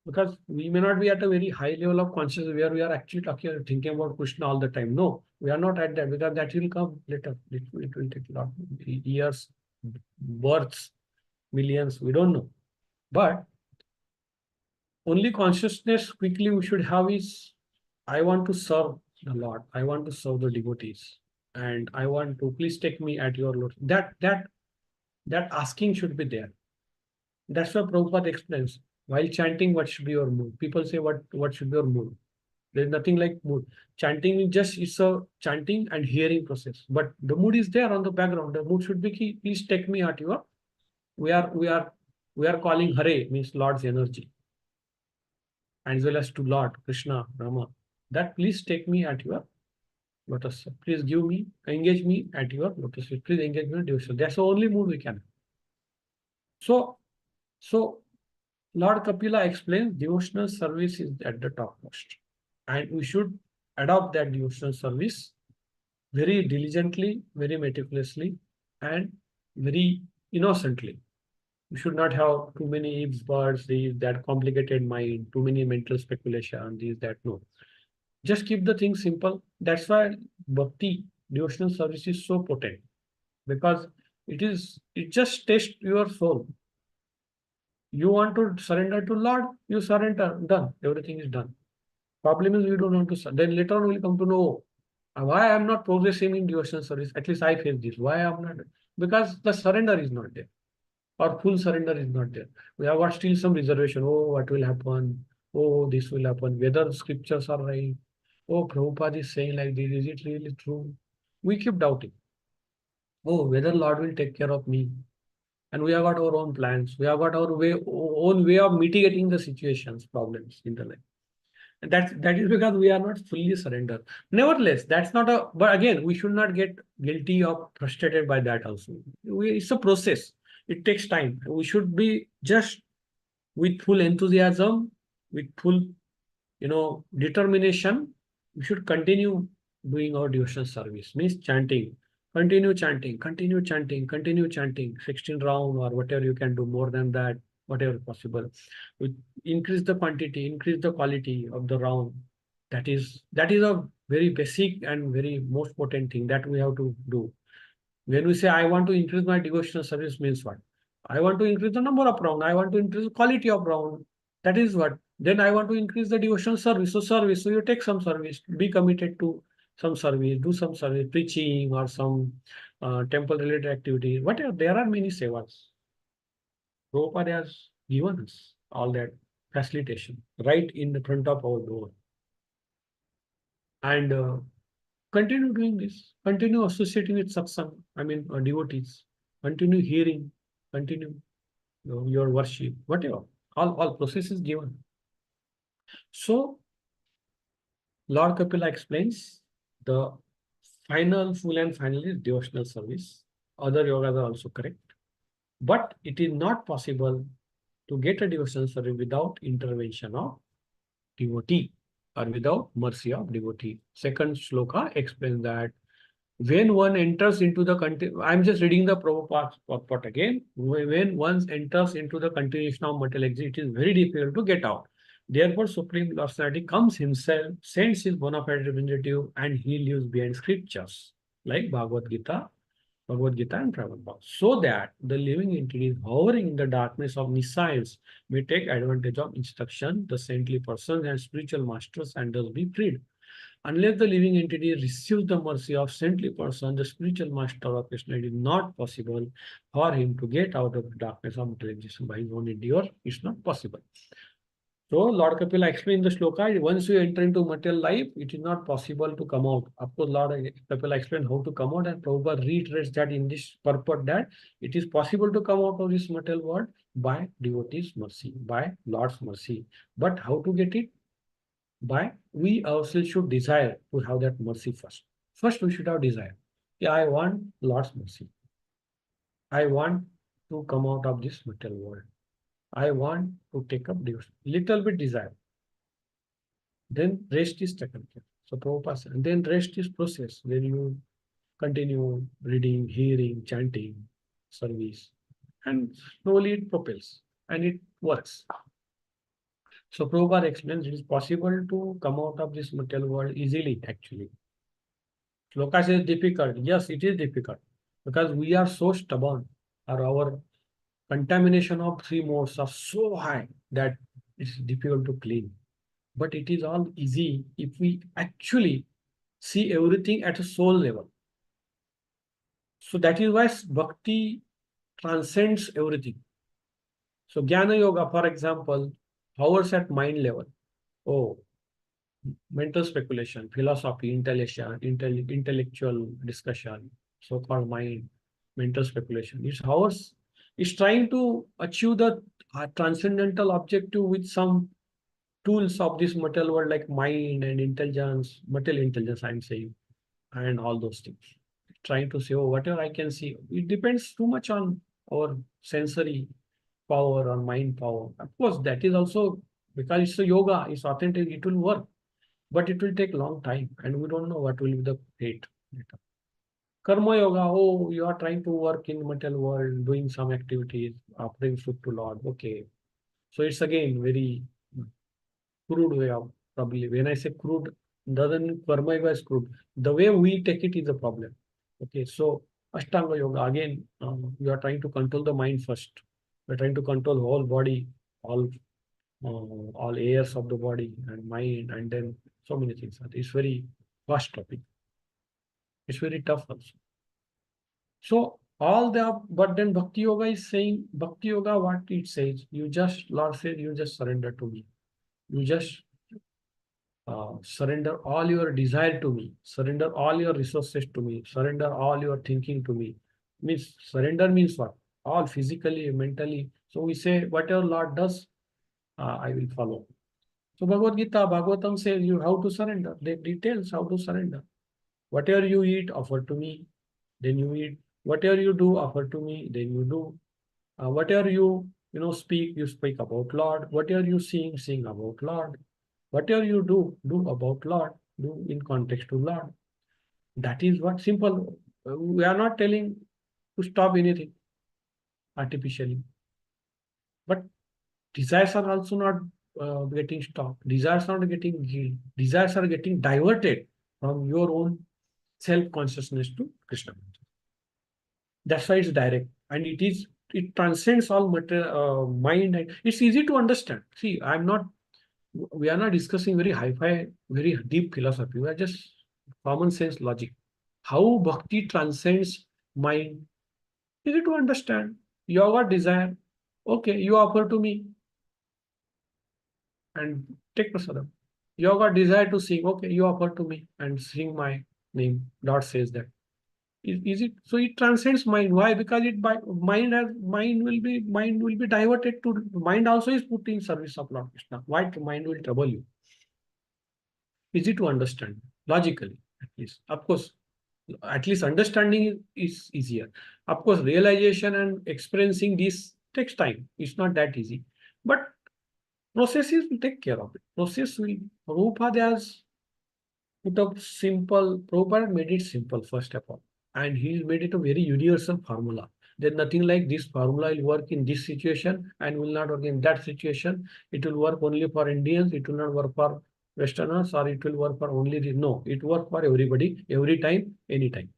[SPEAKER 1] Because we may not be at a very high level of consciousness where we are actually thinking about Krishna all the time. No, we are not at that, because that will come later. It will take a lot of years, births, millions, we don't know. But only consciousness quickly we should have is, I want to serve the Lord. I want to serve the devotees. And I want to, please take me at your Lord. That asking should be there. That's what Prabhupada explains. While chanting, what should be your mood? People say, what should be your mood? There's nothing like mood. Chanting is just, it's a chanting and hearing process. But the mood is there on the background. The mood should be, please take me at your, we are calling Hare, means Lord's energy. As well as to Lord, Krishna, Rama. That please take me at your lotus. Please engage me at your lotus. Please engage me in devotion. That's the only mood we can. So Lord Kapila explains devotional service is at the topmost. And we should adopt that devotional service very diligently, very meticulously, and very innocently. We should not have too many ifs, buts, that complicated mind, too many mental speculation, that. No. Just keep the thing simple. That's why bhakti, devotional service is so potent. Because it just tests your soul. You want to surrender to Lord, you surrender, done. Everything is done. Problem is we don't want to. Then later on we'll come to know why I'm not progressing in devotional service. At least I face this. Why I'm not? Because the surrender is not there, or full surrender is not there. We have got still some reservation. Oh, what will happen? Oh, this will happen. Whether scriptures are right? Oh, Prabhupada is saying like this. Is it really true? We keep doubting. Oh, whether Lord will take care of me. And we have got our own plans. We have got our own way of mitigating the situations, problems in the life. And that is because we are not fully surrendered. Nevertheless, that's not a. But again, we should not get guilty or frustrated by that also. It's a process. It takes time. We should be just with full enthusiasm, with full determination. We should continue doing our devotional service. Means chanting, continue chanting, continue chanting. 16 round or whatever you can do more than that, whatever possible. With increase the quantity, increase the quality of the round. That is a very basic and very most important thing that we have to do. When we say I want to increase my devotional service means what? I want to increase the number of round. I want to increase the quality of round. That is what. Then I want to increase the devotional service. So service. So you take some service. Be committed to some service. Do some service, preaching or some temple related activity. Whatever. There are many sevas. Prabhupada has given us all that facilitation right in the front of our door. And continue doing this. Continue associating with satsang. I mean, devotees. Continue hearing. Continue your worship. Whatever. All process is given. So Lord Kapila explains the final, full and final is devotional service. Other yogas are also correct. But it is not possible to get a devotional service without intervention of devotee or without mercy of devotee. Second shloka explains that when one enters into the I'm just reading the Prabhupada purport again. When one enters into the continuation of material exit, it is very difficult to get out. Therefore, Supreme Personality comes himself, sends his bona fide representative, and he lives behind scriptures like Bhagavad Gita and Prabhupada, so that the living entities hovering in the darkness of nescience may take advantage of instruction, the saintly persons and spiritual masters, and thus be freed. Unless the living entity receives the mercy of saintly person, the spiritual master of Krishna, it is not possible for him to get out of the darkness of material existence by his own endeavor. It's not possible. So Lord Kapila explained the shloka. Once you enter into material life, it is not possible to come out. Of course, Lord Kapila explained how to come out, and Prabhupada reiterates that in this purport that it is possible to come out of this material world by devotee's mercy, by Lord's mercy. But how to get it? By we ourselves should desire to have that mercy first. First, we should have desire. Yeah, I want Lord's mercy. I want to come out of this material world. I want to take up devotion. Little bit desire. Then rest is taken care. So Prabhupada said, and then rest is process when you continue reading, hearing, chanting, service, and slowly it propels and it works. So Prabhupada explains it is possible to come out of this material world easily, actually. Shloka says difficult. Yes, it is difficult because we are so stubborn, or our contamination of three modes are so high that it's difficult to clean. But it is all easy if we actually see everything at a soul level. So that is why bhakti transcends everything. So Jnana Yoga, for example, hovers at mind level. Oh, mental speculation, philosophy, intellectual discussion, so-called mind, mental speculation. It's ours. It's trying to achieve the transcendental objective with some tools of this material world like mind and intelligence, material intelligence, I'm saying, and all those things. Trying to say, oh, whatever I can see, it depends too much on our sensory power or mind power. Of course, that is also because it's a yoga, it's authentic, it will work, but it will take long time, and we don't know what will be the fate later. Karma yoga, oh, you are trying to work in material world, doing some activities, offering food to Lord. Okay. So it's again very crude way of probably. When I say crude, doesn't mean karma yoga is crude. The way we take it is a problem. Okay. So Ashtanga yoga, again, you are trying to control the mind first. We're trying to control whole body, all areas of the body and mind, and then so many things. It's very vast topic. It's very tough also. So all the, but then Bhakti Yoga is saying, Bhakti Yoga, what it says, you just, Lord said, you just surrender to me. You just surrender all your desire to me, surrender all your resources to me, surrender all your thinking to me. Means surrender means what? All physically, mentally. So we say, whatever Lord does, I will follow. So Bhagavad Gita, Bhagavatam says you how to surrender. They details how to surrender. Whatever you eat, offer to me, then you eat. Whatever you do, offer to me, then you do. Whatever speak, you speak about Lord. Whatever you sing, sing about Lord. Whatever you do, do about Lord. Do in context to Lord. That is what simple. We are not telling to stop anything artificially. But desires are also not getting stopped. Desires are not getting healed. Desires are getting diverted from your own self-consciousness to Krishna. That's why it's direct. And it transcends all mind. And it's easy to understand. See, we are not discussing very hi-fi, very deep philosophy. We are just common sense logic. How bhakti transcends mind. Easy to understand. Yoga desire. Okay, you offer to me and take prasadam. Yoga desire to sing. Okay, you offer to me and sing my name. Lord says that. Is it so? It transcends mind. Why? Because mind will be diverted to mind. Also is put in service of Lord Krishna. Why mind will trouble you? Easy to understand logically, at least. Of course, at least understanding is easier. Of course, realization and experiencing this takes time. It's not that easy, but processes will take care of it. Process will. Prabhupada has put up simple. Prabhupada made it simple first of all, and he made it a very universal formula. There's nothing like this formula will work in this situation and will not work in that situation. It will work only for Indians. It will not work for Westerners, or it will work for only the, no. It works for everybody, every time, anytime.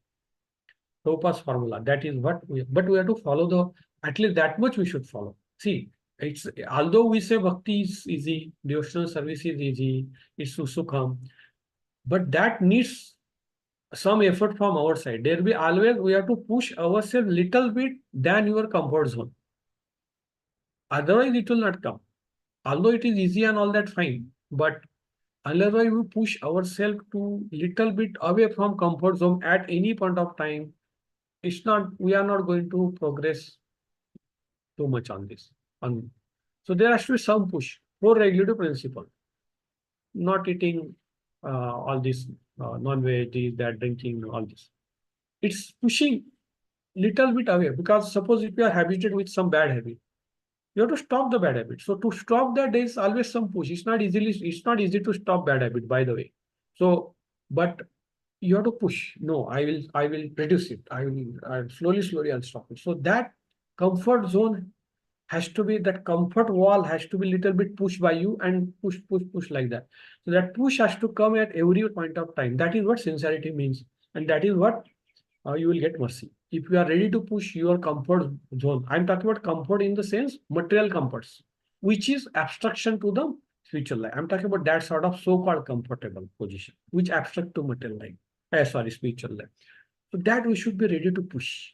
[SPEAKER 1] Prabhupada's formula. That is what but we have to follow at least that much we should follow. See, it's although we say bhakti is easy, devotional service is easy, it's sukham, but that needs some effort from our side. There will be always we have to push ourselves little bit than your comfort zone. Otherwise, it will not come. Although it is easy and all that, fine, but otherwise we push ourselves to little bit away from comfort zone at any point of time. It's not, we are not going to progress too much on this. So there has to be some push for regulative principle. Not eating all this non-veg, this, that, drinking, all this. It's pushing little bit away, because suppose if you are habituated with some bad habit, you have to stop the bad habit. So to stop that, there is always some push. It's not easy to stop bad habit, by the way. So, but you have to push. No, I will reduce it. I'll slowly I'll stop it. So that comfort zone has to be, that comfort wall has to be little bit pushed by you, and push like that. So that push has to come at every point of time. That is what sincerity means. And that is what you will get mercy. If you are ready to push your comfort zone, I'm talking about comfort in the sense material comforts, which is abstraction to the spiritual life. I'm talking about that sort of so-called comfortable position, which abstract to material life. Spiritual life. So that we should be ready to push.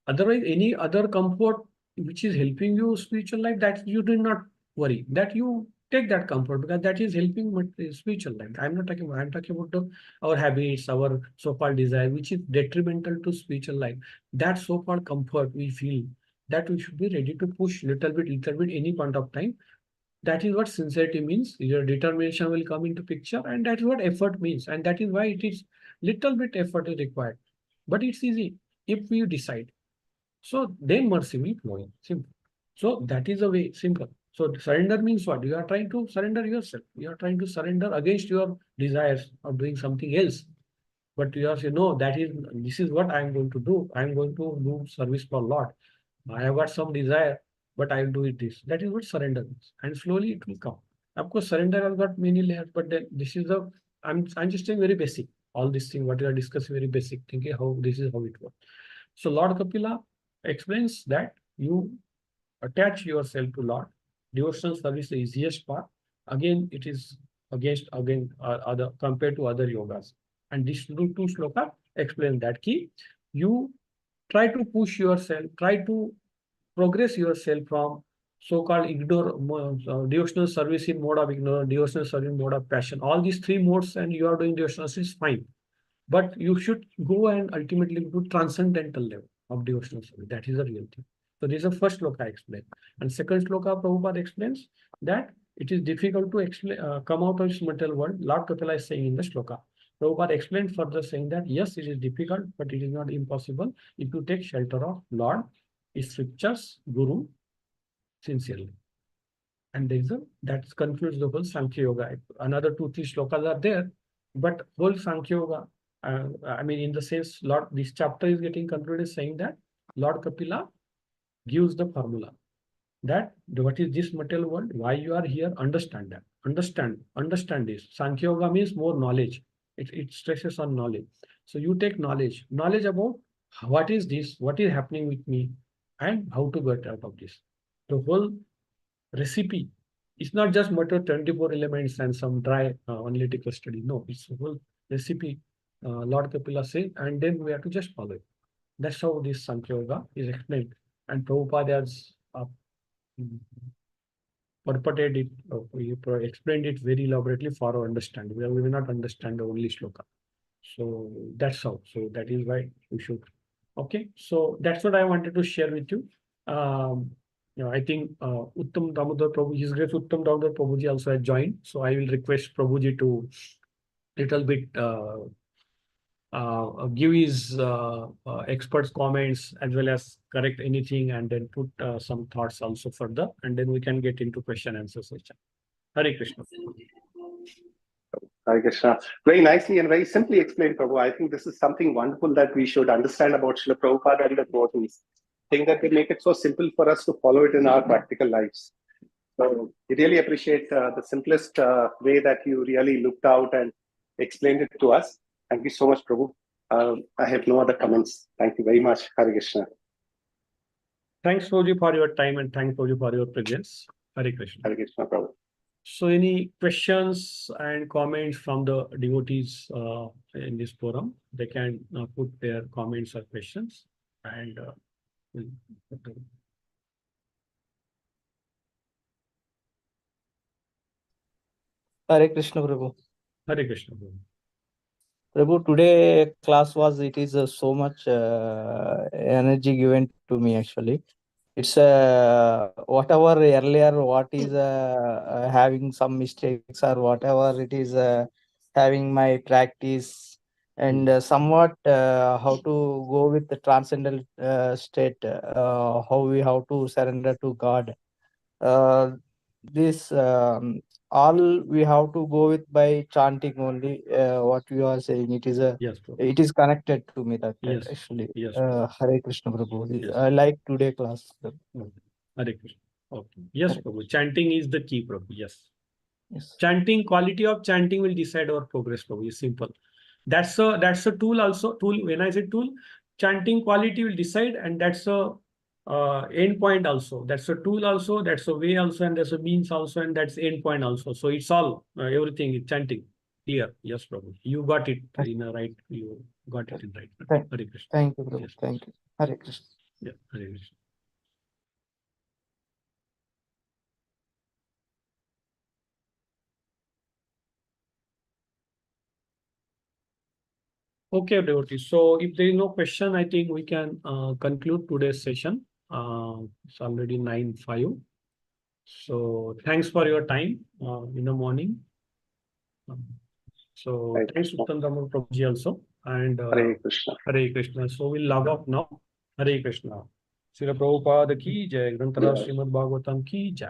[SPEAKER 1] Otherwise, any other comfort which is helping you spiritual life, that you do not worry. That you take that comfort, because that is helping spiritual life. I'm talking about our habits, our so-called desire, which is detrimental to spiritual life. That so-called comfort we feel, that we should be ready to push little bit, any point of time. That is what sincerity means. Your determination will come into picture, and that is what effort means. And that is why it is little bit effort is required. But it's easy if we decide. So then mercy will flow in. Simple. So that is the way, simple. So surrender means what? You are trying to surrender yourself. You are trying to surrender against your desires of doing something else. But you are saying, no, this is what I am going to do. I am going to do service for Lord. I have got some desire, but I will do it this. That is what surrender is. And slowly it will come. Of course, surrender has got many layers, but then this is I'm just saying very basic. All this thing, what you are discussing, very basic, thinking how this is how it works. So Lord Kapila explains that you attach yourself to Lord. Devotional service is the easiest part. Again, it is other compared to other yogas. And these two shloka explain that key. You try to push yourself, try to progress yourself from so-called devotional service in mode of ignorance, devotional service in mode of passion. All these three modes, and you are doing devotional service, fine. But you should go and ultimately to transcendental level of devotional service. That is the real thing. So this is the first sloka I explained. And second sloka, Prabhupada explains that it is difficult to explain, come out of this material world. Lord Kapila is saying in the sloka. Prabhupada explained further saying that yes, it is difficult, but it is not impossible if you take shelter of Lord, His scriptures, Guru, sincerely. And that concludes the whole Sankhya Yoga. Another 2-3 slokas are there, but whole Sankhya Yoga, in the sense, Lord, this chapter is getting concluded saying that Lord Kapila gives the formula that what is this material world, why you are here, understand that. Understand this. Sankhya Yoga means more knowledge. It stresses on knowledge. So you take knowledge about what is this, what is happening with me, and how to get out of this. The whole recipe. It's not just matter 24 elements and some dry analytical study. No, it's a whole recipe. Lord Kapila says, and then we have to just follow it. That's how this Sankhya Yoga is explained. And Prabhupada has purported it, explained it very elaborately for our understanding. We will not understand only shloka. So that's how. So that is why we should. Okay. So that's what I wanted to share with you. I think Uttam Damodar Prabhu, His Grace Uttam Damodar Prabhuji also has joined. So I will request Prabhuji to little bit give his experts comments as well as correct anything, and then put some thoughts also further, and then we can get into question answer session. Hare Krishna.
[SPEAKER 2] Hare Krishna. Very nicely and very simply explained, Prabhu. I think this is something wonderful that we should understand about Srila Prabhupada and the devotees. I think that they make it so simple for us to follow it in our practical lives. So we really appreciate the simplest way that you really looked out and explained it to us. Thank you so much, Prabhu. I have no other comments. Thank you very much. Hare Krishna.
[SPEAKER 1] Thanks, Prabhuji, for your time, and thanks, Prabhuji, for your presence. Hare Krishna.
[SPEAKER 2] Hare Krishna, Prabhu.
[SPEAKER 1] So any questions and comments from the devotees in this forum? They can put their comments or questions, and
[SPEAKER 3] Hare Krishna, Prabhu.
[SPEAKER 1] Hare Krishna, Prabhu.
[SPEAKER 3] Prabhu, today class is so much energy given to me actually. It's whatever earlier, what is having some mistakes or whatever it is having my practice and somewhat how to go with the transcendental state, how we have to surrender to God. This all we have to go with by chanting only. What you are saying, it is a
[SPEAKER 1] Yes, Prabhu.
[SPEAKER 3] it is connected to me that
[SPEAKER 1] Yes.
[SPEAKER 3] actually.
[SPEAKER 1] Yes.
[SPEAKER 3] Hare Krishna, Prabhu.
[SPEAKER 1] Yes.
[SPEAKER 3] I like today class.
[SPEAKER 1] Okay. Hare Krishna. Okay. Yes,
[SPEAKER 3] Hare
[SPEAKER 1] Prabhu. Chanting is the key, Prabhu. Yes.
[SPEAKER 3] Yes.
[SPEAKER 1] Chanting, quality of chanting will decide our progress, Prabhu. It's simple. That's a tool also. Tool, when I say tool, chanting quality will decide, and that's a end point also. That's a tool also, that's a way also, and there's a means also, and that's end point also. So it's all everything is chanting. Clear? Yes, Prabhu. You got it in a right. You got it in right. Hare Krishna.
[SPEAKER 3] Thank you, Prabhu.
[SPEAKER 1] Yes.
[SPEAKER 3] Thank you. Hare Krishna.
[SPEAKER 1] Yeah. Hare Krishna. Okay, devotees. So if there is no question, I think we can conclude today's session. It's already 9:05. So thanks for your time in the morning. So
[SPEAKER 2] Hare
[SPEAKER 1] thanks
[SPEAKER 2] Krishna.
[SPEAKER 1] Uttam Damodar Prabhuji also. And
[SPEAKER 2] Hare Krishna.
[SPEAKER 1] Hare Krishna. So we'll log off now. Hare Krishna. Srila Prabhupada ki jai. Grantara Srimad Bhagavatam ki jai.